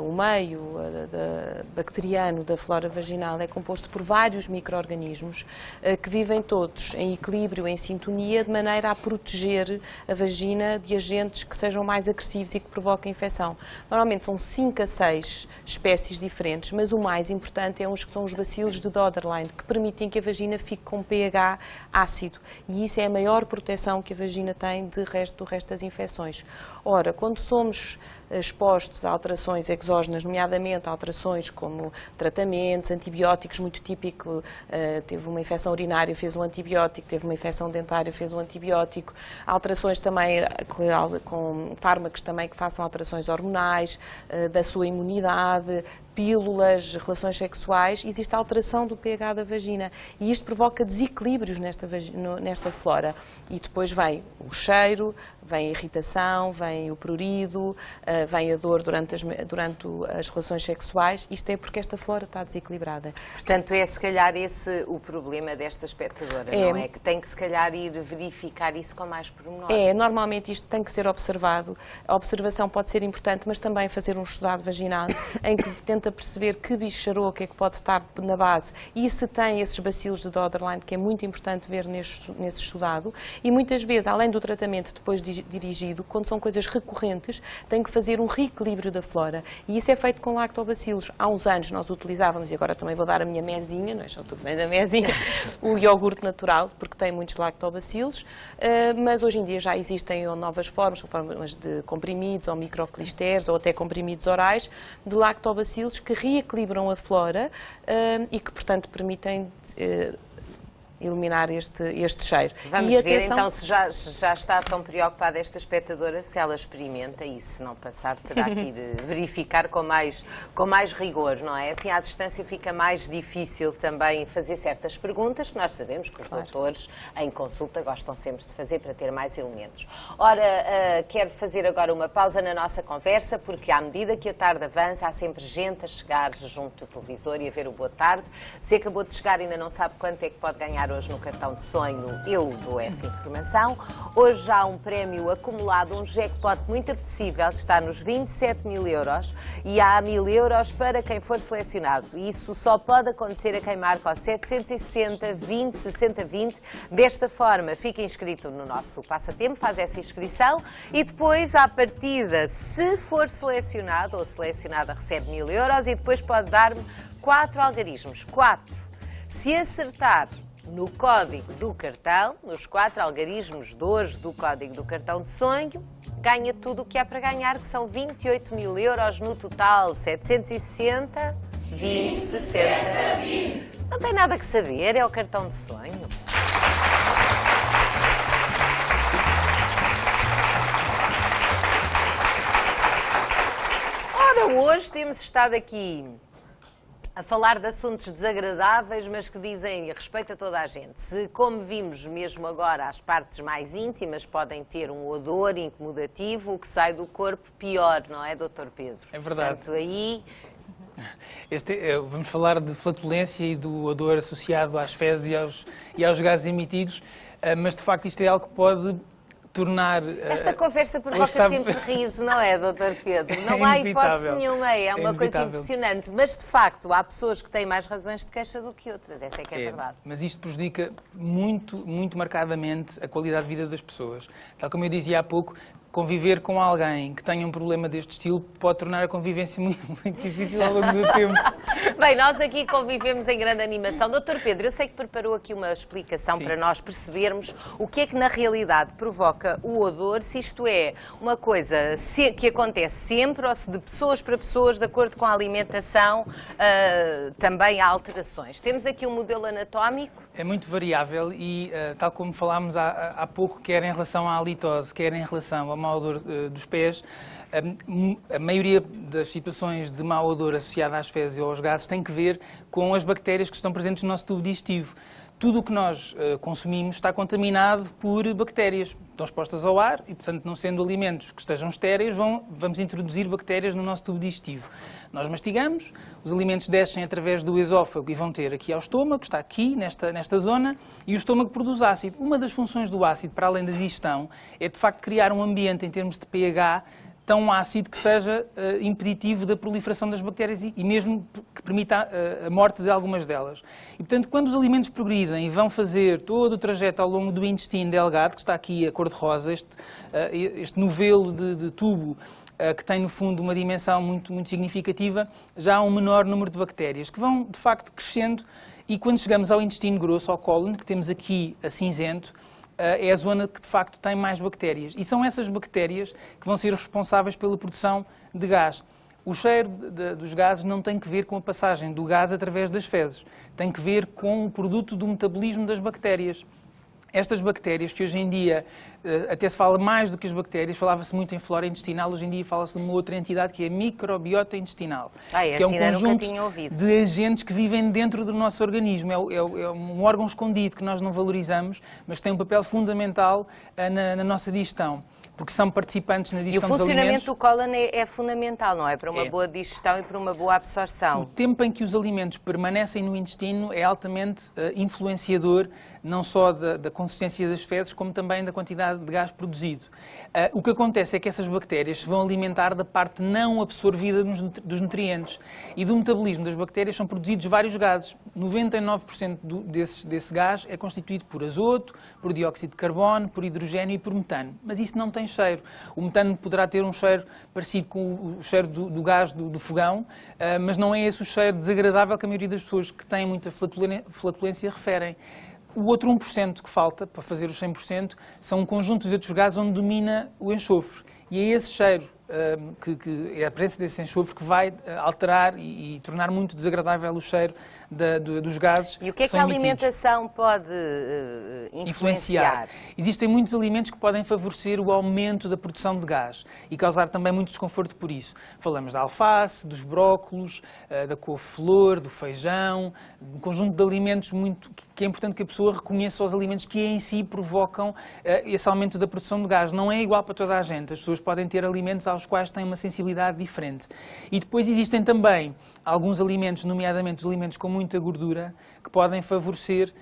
o meio bacteriano da flora vaginal é composto por vários micro-organismos que vivem todos em equilíbrio, em sintonia, de maneira a proteger proteger a vagina de agentes que sejam mais agressivos e que provoquem infecção. Normalmente são 5 a 6 espécies diferentes, mas o mais importante são os bacilos de Dodderlein, que permitem que a vagina fique com pH ácido. E isso é a maior proteção que a vagina tem do resto das infecções. Ora, quando somos expostos a alterações exógenas, nomeadamente alterações como tratamentos, antibióticos, muito típico, teve uma infecção urinária, fez um antibiótico, teve uma infecção dentária, fez um antibiótico, alterações também com fármacos também que façam alterações hormonais, da sua imunidade, pílulas, relações sexuais, existe a alteração do pH da vagina e isto provoca desequilíbrios nesta flora. E depois vem o cheiro, vem a irritação, vem o prurido, vem a dor durante as relações sexuais. Isto é porque esta flora está desequilibrada. Portanto, é se calhar esse o problema desta espectadora, não é? Que tem que se calhar ir verificar isso com mais pormenor. Normalmente isto tem que ser observado. A observação pode ser importante, mas também fazer um estudado vaginal em que tenta perceber que bicharoco é que pode estar na base e se tem esses bacilos de Dodderlein, que é muito importante ver nesse estudado. E muitas vezes, além do tratamento depois dirigido, quando são coisas recorrentes, tem que fazer um reequilíbrio da flora. E isso é feito com lactobacilos. Há uns anos nós utilizávamos, e agora também vou dar a minha mesinha, não é só tudo bem da mesinha, o iogurte natural, porque tem muitos lactobacilos, mas hoje em dia já existem novas formas de comprimidos ou microclisteres ou até comprimidos orais de lactobacilos que reequilibram a flora e que, portanto, permitem eliminar este cheiro. Vamos ver então se já está tão preocupada esta espectadora, se ela experimenta e se não passar terá que ir verificar com mais rigor, não é? Assim à distância fica mais difícil também fazer certas perguntas que nós sabemos que os doutores em consulta gostam sempre de fazer para ter mais elementos. Ora, quero fazer agora uma pausa na nossa conversa porque à medida que a tarde avança há sempre gente a chegar junto do televisor e a ver o Boa Tarde. Se acabou de chegar e ainda não sabe quanto é que pode ganhar hoje no cartão de sonho, eu dou essa informação. Hoje já há um prémio acumulado, um jackpot muito apetecível, está nos 27 mil euros e há 1000 euros para quem for selecionado. Isso só pode acontecer a quem marca ao 760 20 60 20. Desta forma, fica inscrito no nosso passatempo, faz essa inscrição e depois, à partida, se for selecionado ou selecionada, recebe 1000 euros e depois pode dar-me 4 algarismos. 4. Se acertar no código do cartão, nos 4 algarismos de hoje do código do cartão de sonho, ganha tudo o que há para ganhar, que são 28 mil euros no total, 760, 20, 60, 20. Não tem nada que saber, é o cartão de sonho. Ora, hoje temos estado aqui a falar de assuntos desagradáveis, mas que dizem respeito a toda a gente. Se, como vimos mesmo agora, as partes mais íntimas podem ter um odor incomodativo, o que sai do corpo pior, não é, Dr. Pedro? É verdade. Portanto, aí... Vamos falar de flatulência e do odor associado às fezes e aos gases emitidos, mas de facto isto é algo que pode tornar... Esta conversa provoca sempre riso, não é, Dr. Pedro? Não há hipótese nenhuma, é uma coisa impressionante. Mas, de facto, há pessoas que têm mais razões de queixa do que outras, essa é que é verdade. Mas isto prejudica muito, muito marcadamente a qualidade de vida das pessoas. Tal como eu dizia há pouco, conviver com alguém que tenha um problema deste estilo pode tornar a convivência muito, muito difícil ao longo do tempo. Bem, nós aqui convivemos em grande animação. Dr. Pedro, eu sei que preparou aqui uma explicação para nós percebermos o que é que na realidade provoca o odor, se isto é uma coisa que acontece sempre ou se de pessoas para pessoas, de acordo com a alimentação, também há alterações. Temos aqui um modelo anatómico. É muito variável e, tal como falámos há pouco, quer em relação à halitose, quer em relação ao mau odor dos pés, a maioria das situações de mau odor associada às fezes ou aos gases tem que ver com as bactérias que estão presentes no nosso tubo digestivo. Tudo o que nós consumimos está contaminado por bactérias. Estão expostas ao ar e, portanto, não sendo alimentos que estejam estéreis, vamos introduzir bactérias no nosso tubo digestivo. Nós mastigamos, os alimentos descem através do esófago e vão ter aqui ao estômago, que está aqui, nesta zona, e o estômago produz ácido. Uma das funções do ácido, para além da digestão, é, de facto, criar um ambiente em termos de pH tão ácido que seja impeditivo da proliferação das bactérias e mesmo que permita a morte de algumas delas. E, portanto, quando os alimentos progridem e vão fazer todo o trajeto ao longo do intestino delgado, que está aqui a cor-de-rosa, este novelo de tubo, que tem, no fundo, uma dimensão muito significativa, já há um menor número de bactérias, que vão, de facto, crescendo, e quando chegamos ao intestino grosso, ao cólon, que temos aqui a cinzento, é a zona que, de facto, tem mais bactérias. E são essas bactérias que vão ser responsáveis pela produção de gás. O cheiro dos gases não tem que ver com a passagem do gás através das fezes, tem que ver com o produto do metabolismo das bactérias. Estas bactérias, que hoje em dia até se fala mais do que as bactérias, falava-se muito em flora intestinal, hoje em dia fala-se de uma outra entidade que é a microbiota intestinal, que é um conjunto de agentes que vivem dentro do nosso organismo. É um órgão escondido que nós não valorizamos, mas tem um papel fundamental na nossa digestão, porque são participantes na digestão dos alimentos. E o funcionamento do cólon é fundamental, não é? Para uma boa digestão e para uma boa absorção. O tempo em que os alimentos permanecem no intestino é altamente influenciador, não só da consistência das fezes, como também da quantidade de gás produzido. O que acontece é que essas bactérias se vão alimentar da parte não absorvida dos nutrientes. E do metabolismo das bactérias são produzidos vários gases. 99% desse gás é constituído por azoto, por dióxido de carbono, por hidrogênio e por metano. Mas isso não tem cheiro. O metano poderá ter um cheiro parecido com o cheiro do gás do fogão, mas não é esse o cheiro desagradável que a maioria das pessoas que têm muita flatulência referem. O outro 1% que falta, para fazer os 100%, são um conjunto de outros gases onde domina o enxofre. E é esse cheiro, que é a presença desse enxofre, que vai alterar e tornar muito desagradável o cheiro dos gases. E o que é que a alimentação pode influenciar? Existem muitos alimentos que podem favorecer o aumento da produção de gás e causar também muito desconforto por isso. Falamos da alface, dos brócolos, da couve-flor, do feijão, um conjunto de alimentos que é importante que a pessoa reconheça os alimentos que em si provocam esse aumento da produção de gás. Não é igual para toda a gente. As pessoas podem ter alimentos aos quais têm uma sensibilidade diferente. E depois existem também alguns alimentos, nomeadamente os alimentos com muita gordura, que podem favorecer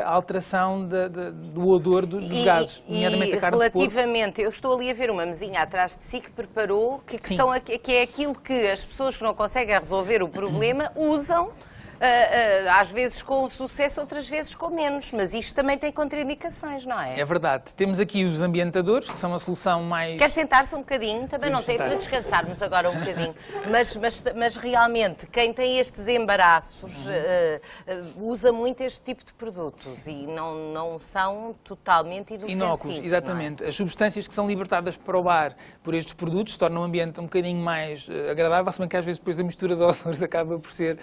a alteração do odor dos gases, nomeadamente a carne de porco. Relativamente, eu estou ali a ver uma mesinha atrás de si que preparou, que é aquilo que as pessoas que não conseguem resolver o problema usam, às vezes com sucesso, outras vezes com menos. Mas isto também tem contraindicações, não é? É verdade. Temos aqui os ambientadores, que são a solução mais... Quer sentar-se um bocadinho? Também não tem para descansarmos agora um bocadinho. Mas realmente, quem tem estes embaraços usa muito este tipo de produtos e não são totalmente inofensivos. Exatamente. As substâncias que são libertadas para o ar por estes produtos tornam o ambiente um bocadinho mais agradável, se bem que às vezes depois a mistura de odores acaba por ser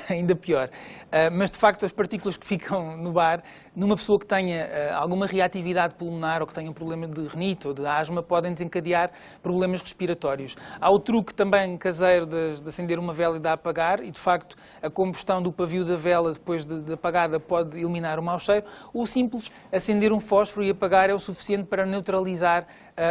ainda pior. Mas, de facto, as partículas que ficam no ar, numa pessoa que tenha alguma reatividade pulmonar ou que tenha um problema de rinite ou de asma, podem desencadear problemas respiratórios. Há o truque também caseiro de acender uma vela e de a apagar, e, de facto, a combustão do pavio da vela, depois de apagada, pode eliminar o mau cheiro. O simples acender um fósforo e apagar é o suficiente para neutralizar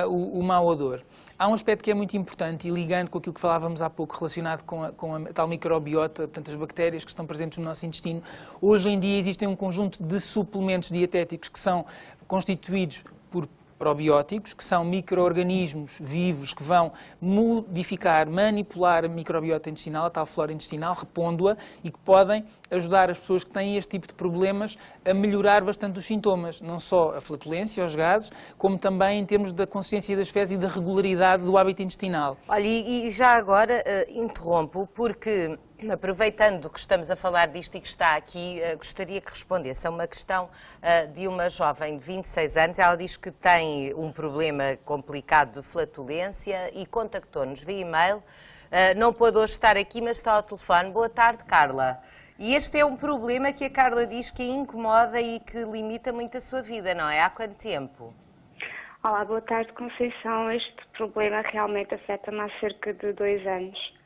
o mau odor. Há um aspecto que é muito importante e ligando com aquilo que falávamos há pouco relacionado com a tal microbiota, portanto as bactérias que estão presentes no nosso intestino. Hoje em dia existem um conjunto de suplementos dietéticos que são constituídos por probióticos, que são micro-organismos vivos que vão modificar, manipular a microbiota intestinal, a tal flora intestinal, repondo-a, e que podem ajudar as pessoas que têm este tipo de problemas a melhorar bastante os sintomas, não só a flatulência, os gases, como também em termos da consciência das fezes e da regularidade do hábito intestinal. Olha, e já agora interrompo, porque aproveitando que estamos a falar disto e que está aqui, gostaria que respondesse a uma questão de uma jovem de 26 anos. Ela diz que tem um problema complicado de flatulência e contactou-nos via e-mail. Não pôde hoje estar aqui, mas está ao telefone. Boa tarde, Carla. E este é um problema que a Carla diz que a incomoda e que limita muito a sua vida, não é? Há quanto tempo? Olá, boa tarde, Conceição. Este problema realmente afeta-me há cerca de 2 anos.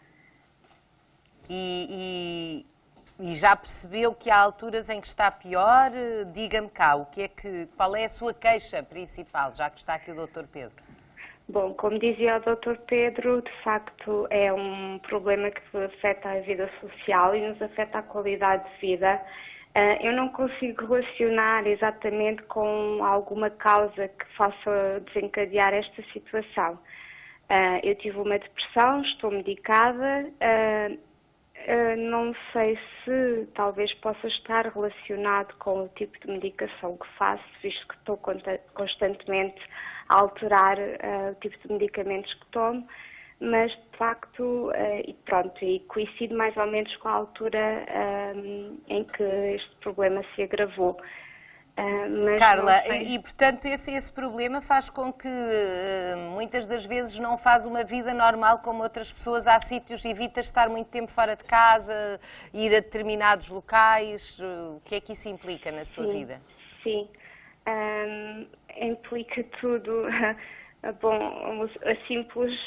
E já percebeu que há alturas em que está pior? Diga-me cá, qual é a sua queixa principal, já que está aqui o Dr. Pedro? Bom, como dizia o Dr. Pedro, de facto é um problema que afeta a vida social e nos afeta a qualidade de vida. Eu não consigo relacionar exatamente com alguma causa que faça desencadear esta situação. Eu tive uma depressão, estou medicada. Não sei se talvez possa estar relacionado com o tipo de medicação que faço, visto que estou constantemente a alterar o tipo de medicamentos que tomo, mas de facto, e coincide mais ou menos com a altura em que este problema se agravou. Mas Carla, e portanto esse problema faz com que muitas das vezes não faz uma vida normal como outras pessoas. Há sítios, evita estar muito tempo fora de casa, ir a determinados locais. O que é que isso implica na sua vida? Sim, implica tudo. Bom, a simples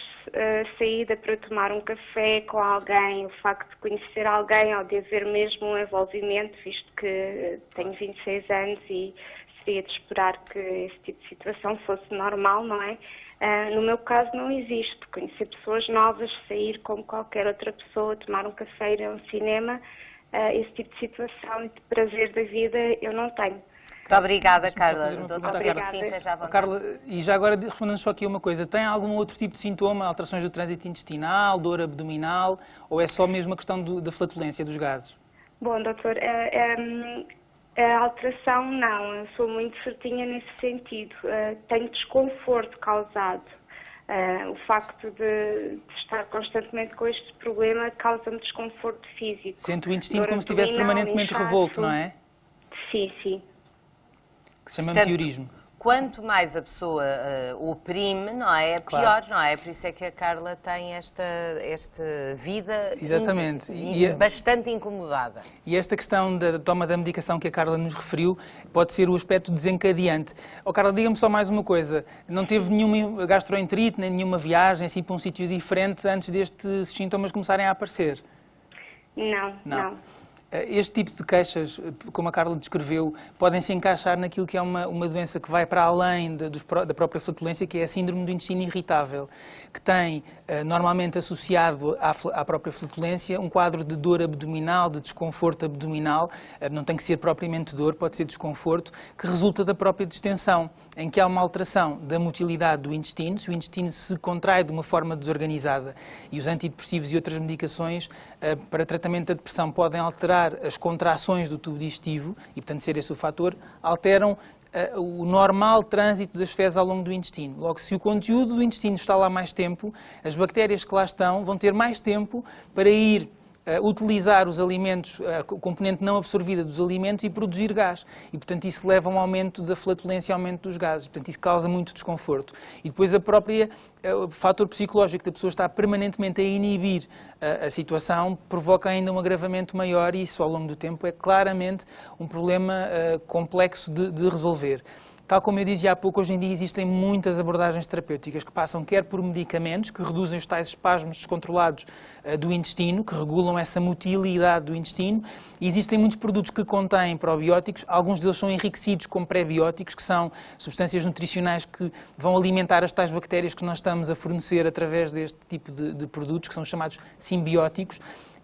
saída para tomar um café com alguém, o facto de conhecer alguém ou de haver mesmo um envolvimento, visto que tenho 26 anos e seria de esperar que esse tipo de situação fosse normal, não é? No meu caso não existe. Conhecer pessoas novas, sair como qualquer outra pessoa, tomar um café, ir a um cinema, esse tipo de situação e de prazer da vida eu não tenho. Muito obrigada, Carla. Carla, e já agora respondendo só aqui uma coisa, tem algum outro tipo de sintoma, alterações do trânsito intestinal, dor abdominal, ou é só mesmo a questão da flatulência dos gases? Bom, doutor, a alteração não, eu sou muito certinha nesse sentido. Tenho desconforto causado. O facto de estar constantemente com este problema causa-me desconforto físico. Sente o intestino como se estivesse permanentemente revolto, não é? Sim, sim. Que se chama meteorismo. Quanto mais a pessoa oprime, não é? Pior, não é? Por isso é que a Carla tem esta vida exatamente. Bastante incomodada. E esta questão da toma da medicação que a Carla nos referiu pode ser o aspecto desencadeante. Carla, diga-me só mais uma coisa. Não teve nenhuma gastroenterite, nem nenhuma viagem assim, para um sítio diferente antes destes sintomas começarem a aparecer? Não. Este tipo de queixas, como a Carla descreveu, podem se encaixar naquilo que é uma doença que vai para além da própria flatulência, que é a síndrome do intestino irritável, que tem normalmente associado à própria flatulência um quadro de dor abdominal, de desconforto abdominal, não tem que ser propriamente dor, pode ser desconforto, que resulta da própria distensão, em que há uma alteração da motilidade do intestino, se o intestino se contrai de uma forma desorganizada e os antidepressivos e outras medicações para tratamento da depressão podem alterar as contrações do tubo digestivo, e portanto ser esse o fator, alteram o normal trânsito das fezes ao longo do intestino. Logo, se o conteúdo do intestino está lá mais tempo, as bactérias que lá estão vão ter mais tempo para ir utilizar os alimentos, a componente não absorvida dos alimentos e produzir gás. E, portanto, isso leva a um aumento da flatulência e aumento dos gases. Portanto, isso causa muito desconforto. E depois o fator psicológico da pessoa estar permanentemente a inibir a situação provoca ainda um agravamento maior e isso, ao longo do tempo, é claramente um problema complexo de resolver. Tal como eu dizia há pouco, hoje em dia existem muitas abordagens terapêuticas que passam quer por medicamentos, que reduzem os tais espasmos descontrolados do intestino, que regulam essa motilidade do intestino, e existem muitos produtos que contêm probióticos, alguns deles são enriquecidos com pré-bióticos, que são substâncias nutricionais que vão alimentar as tais bactérias que nós estamos a fornecer através deste tipo de produtos, que são chamados simbióticos.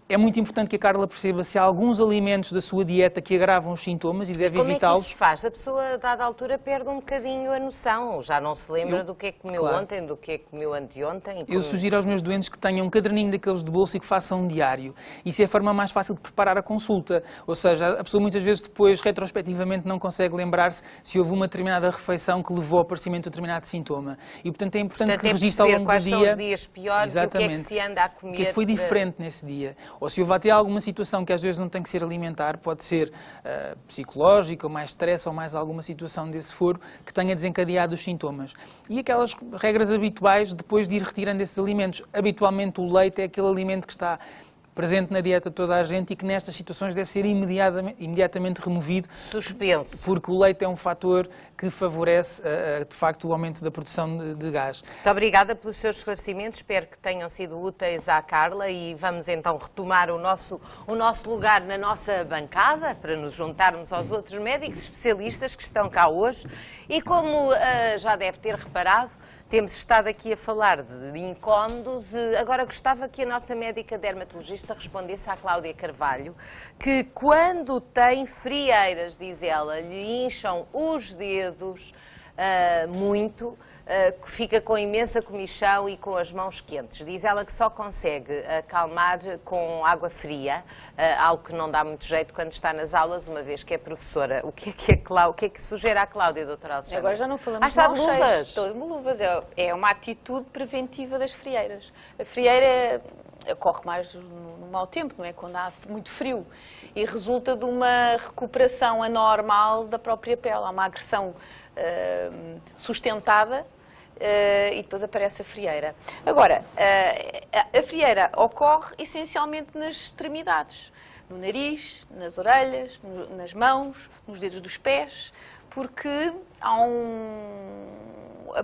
É muito importante que a Carla perceba se há alguns alimentos da sua dieta que agravam os sintomas e deve evitá-los. Como é que isso faz? A pessoa, a dada altura, perde um bocadinho a noção. Já não se lembra do que é que comeu ontem, do que é que comeu anteontem. Eu sugiro aos meus doentes que tenham um caderninho daqueles de bolso e que façam um diário. Isso é a forma mais fácil de preparar a consulta. Ou seja, a pessoa muitas vezes depois, retrospectivamente, não consegue lembrar-se se houve uma determinada refeição que levou ao aparecimento de um determinado sintoma. E, portanto, é importante que registre ao longo do dia... quais são os dias piores e o que é que se anda a comer. O que foi diferente nesse dia. Ou se houve até alguma situação que às vezes não tem que ser alimentar, pode ser psicológica, ou mais stress, ou mais alguma situação desse foro que tenha desencadeado os sintomas. E aquelas regras habituais depois de ir retirando esses alimentos. Habitualmente o leite é aquele alimento que está presente na dieta de toda a gente e que nestas situações deve ser imediatamente removido. Suspenso. Porque o leite é um fator que favorece, de facto, o aumento da produção de gás. Muito obrigada pelos seus esclarecimentos, espero que tenham sido úteis à Carla e vamos então retomar o nosso lugar na nossa bancada para nos juntarmos aos outros médicos especialistas que estão cá hoje e como já deve ter reparado, temos estado aqui a falar de incómodos. Agora gostava que a nossa médica dermatologista respondesse à Cláudia Carvalho que quando tem frieiras, diz ela, lhe incham os dedos muito, fica com imensa comichão e com as mãos quentes. Diz ela que só consegue acalmar com água fria, algo que não dá muito jeito quando está nas aulas, uma vez que é professora. O que é que sugere à Cláudia, doutora Alexandra? Agora já não falamos está de de luvas. Estou de luvas. É uma atitude preventiva das frieiras. A frieira corre mais no mau tempo, não é? Quando há muito frio. E resulta de uma recuperação anormal da própria pele. Há uma agressão sustentada e depois aparece a frieira. Agora, a frieira ocorre essencialmente nas extremidades. No nariz, nas orelhas, nas mãos, nos dedos dos pés, porque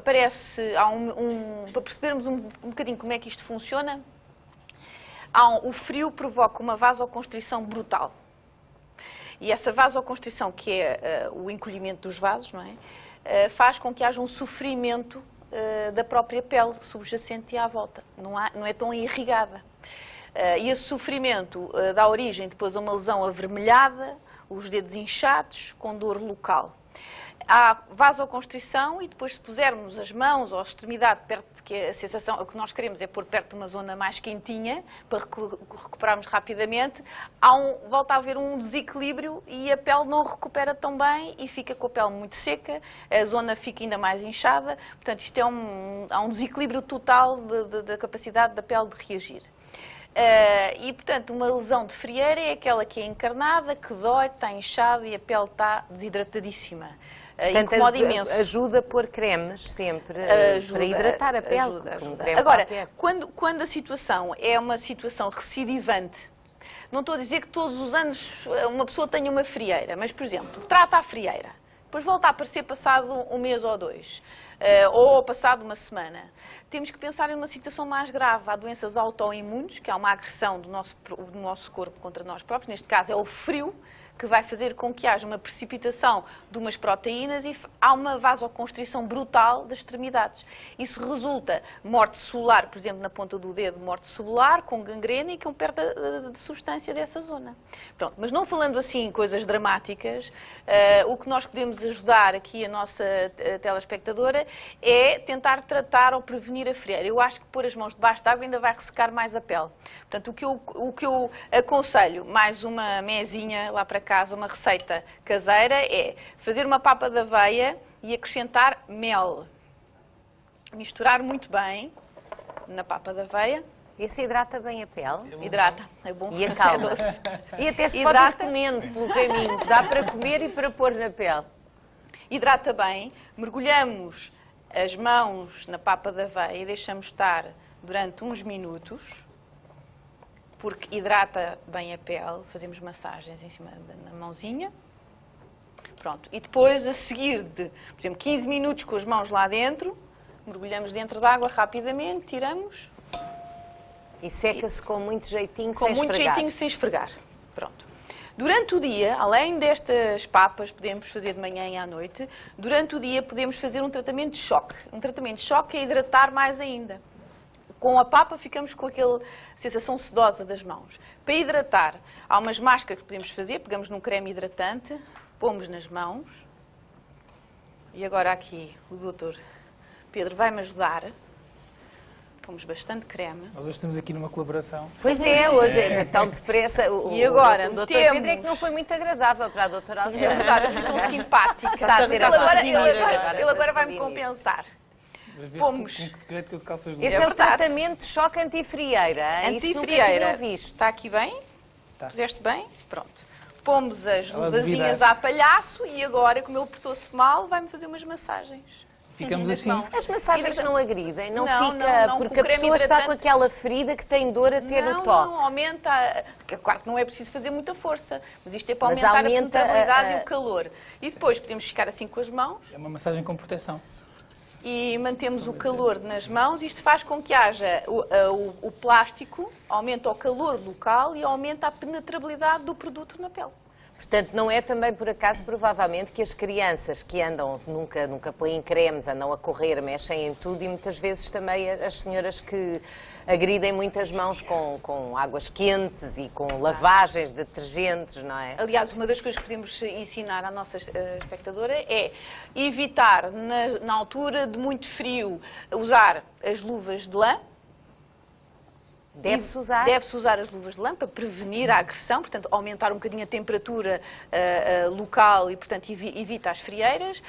para percebermos um bocadinho como é que isto funciona, o frio provoca uma vasoconstrição brutal. E essa vasoconstrição, que é o encolhimento dos vasos, não é? Faz com que haja um sofrimento da própria pele subjacente e à volta. Não é tão irrigada. E esse sofrimento dá origem depois a uma lesão avermelhada, os dedos inchados, com dor local. Há vasoconstrição e depois, se pusermos as mãos ou a extremidade perto, que a sensação, o que nós queremos é pôr perto de uma zona mais quentinha para recuperarmos rapidamente, volta a haver um desequilíbrio e a pele não recupera tão bem e fica com a pele muito seca, a zona fica ainda mais inchada. Portanto, isto há um desequilíbrio total da capacidade da pele de reagir. E, portanto, uma lesão de frieira é aquela que é encarnada, que dói, está inchada e a pele está desidratadíssima. Incomoda imenso. Ajuda a pôr cremes sempre para hidratar a pele. Ajuda. Agora, quando a situação é uma situação recidivante, não estou a dizer que todos os anos uma pessoa tenha uma frieira, mas, por exemplo, trata a frieira, depois volta a aparecer passado um mês ou dois, ou passado uma semana. Temos que pensar em uma situação mais grave. Há doenças autoimunes, que há uma agressão do nosso corpo contra nós próprios. Neste caso é o frio, que vai fazer com que haja uma precipitação de umas proteínas e há uma vasoconstrição brutal das extremidades. Isso resulta morte celular, por exemplo, na ponta do dedo, morte celular, com gangrena e com perda de substância dessa zona. Pronto, mas não falando assim coisas dramáticas, o que nós podemos ajudar aqui a nossa telespectadora é tentar tratar ou prevenir a frieira. Eu acho que pôr as mãos debaixo de água ainda vai ressecar mais a pele. Portanto, o que eu aconselho, mais uma mesinha lá para casa, uma receita caseira, é fazer uma papa de aveia e acrescentar mel. Misturar muito bem na papa de aveia. Esse hidrata bem a pele? Hidrata, é bom. E acalma. E até se pode ir comendo pelo caminho. Dá para comer e para pôr na pele. Hidrata bem. Mergulhamos as mãos na papa de aveia e deixamos estar durante uns minutos, porque hidrata bem a pele. Fazemos massagens em cima na mãozinha. Pronto. E depois, a seguir de, por exemplo, 15 minutos com as mãos lá dentro, mergulhamos dentro da água rapidamente, tiramos. E seca-se com muito jeitinho, com muito jeitinho, sem esfregar. Pronto. Durante o dia, além destas papas, podemos fazer de manhã e à noite, durante o dia podemos fazer um tratamento de choque. Um tratamento de choque é hidratar mais ainda. Com a papa ficamos com aquela sensação sedosa das mãos. Para hidratar, há umas máscaras que podemos fazer, pegamos num creme hidratante, pomos nas mãos. E agora aqui o doutor Pedro vai-me ajudar. Pomos bastante creme. Nós hoje estamos aqui numa colaboração. Pois é, hoje é tão depressa. E agora, o doutor Pedro é que não foi muito agradável para a doutora Alexandra. É verdade, tão simpática. Está a dizer ele agora vai-me compensar. Pomos. Esse é o tratamento de choque antifrieira. Antifrieira. Está aqui bem? Tá. Puseste bem? Pronto. Pomos as luvazinhas à palhaço e agora, como ele portou-se mal, vai-me fazer umas massagens. Ficamos assim. As massagens não agridem, não fica, porque a pessoa está com aquela ferida que tem dor a ter o toque. Não, aumenta, claro que não é preciso fazer muita força, mas isto é para aumentar a penetrabilidade e o calor. E depois podemos ficar assim com as mãos. É uma massagem com proteção. E mantemos o calor nas mãos. Isto faz com que haja o plástico, aumenta o calor local e aumenta a penetrabilidade do produto na pele. Portanto, não é também por acaso, provavelmente, que as crianças que andam, nunca põem cremes, andam a correr, mexem em tudo e muitas vezes também as senhoras que agridem muitas mãos com águas quentes e com lavagens, detergentes, não é? Aliás, uma das coisas que podemos ensinar à nossa espectadora é evitar, na altura de muito frio, usar as luvas de lã. Deve-se usar? Deve-se usar as luvas de lã para prevenir a agressão, portanto, aumentar um bocadinho a temperatura local e, portanto, evita as frieiras.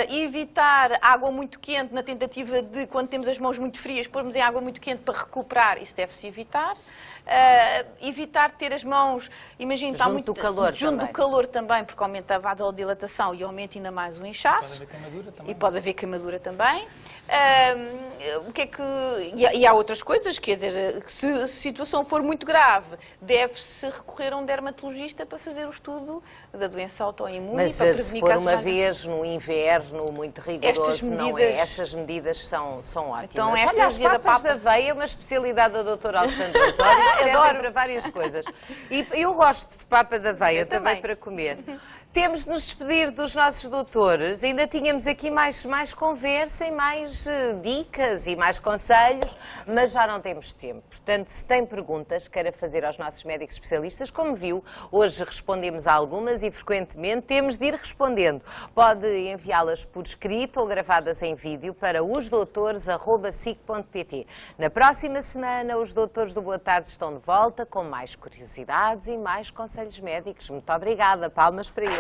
Evitar água muito quente na tentativa de, quando temos as mãos muito frias, pormos em água muito quente para recuperar, isso deve-se evitar. Evitar ter as mãos, imagina, está muito... Junto do calor também, porque aumenta a vasodilatação e aumenta ainda mais o inchaço. Pode haver queimadura também. E pode haver queimadura também. O que é que... E há outras coisas, quer dizer, se a situação for muito grave, deve-se recorrer a um dermatologista para fazer o estudo da doença autoimune e para prevenir casos. Mas se for casos uma mais... vez no inverno muito rigoroso, não é? Estas medidas são ótimas. Então, olha, as papas da aveia é uma especialidade da doutora Alexandra Osório. Adoro para várias coisas. E eu gosto de papa da aveia também para comer. Temos de nos despedir dos nossos doutores. Ainda tínhamos aqui mais conversa e mais dicas e mais conselhos, mas já não temos tempo. Portanto, se tem perguntas que queira fazer aos nossos médicos especialistas, como viu, hoje respondemos a algumas e frequentemente temos de ir respondendo. Pode enviá-las por escrito ou gravadas em vídeo para osdoutores@sic.pt. Na próxima semana, os doutores do Boa Tarde estão de volta com mais curiosidades e mais conselhos médicos. Muito obrigada. Palmas para eles.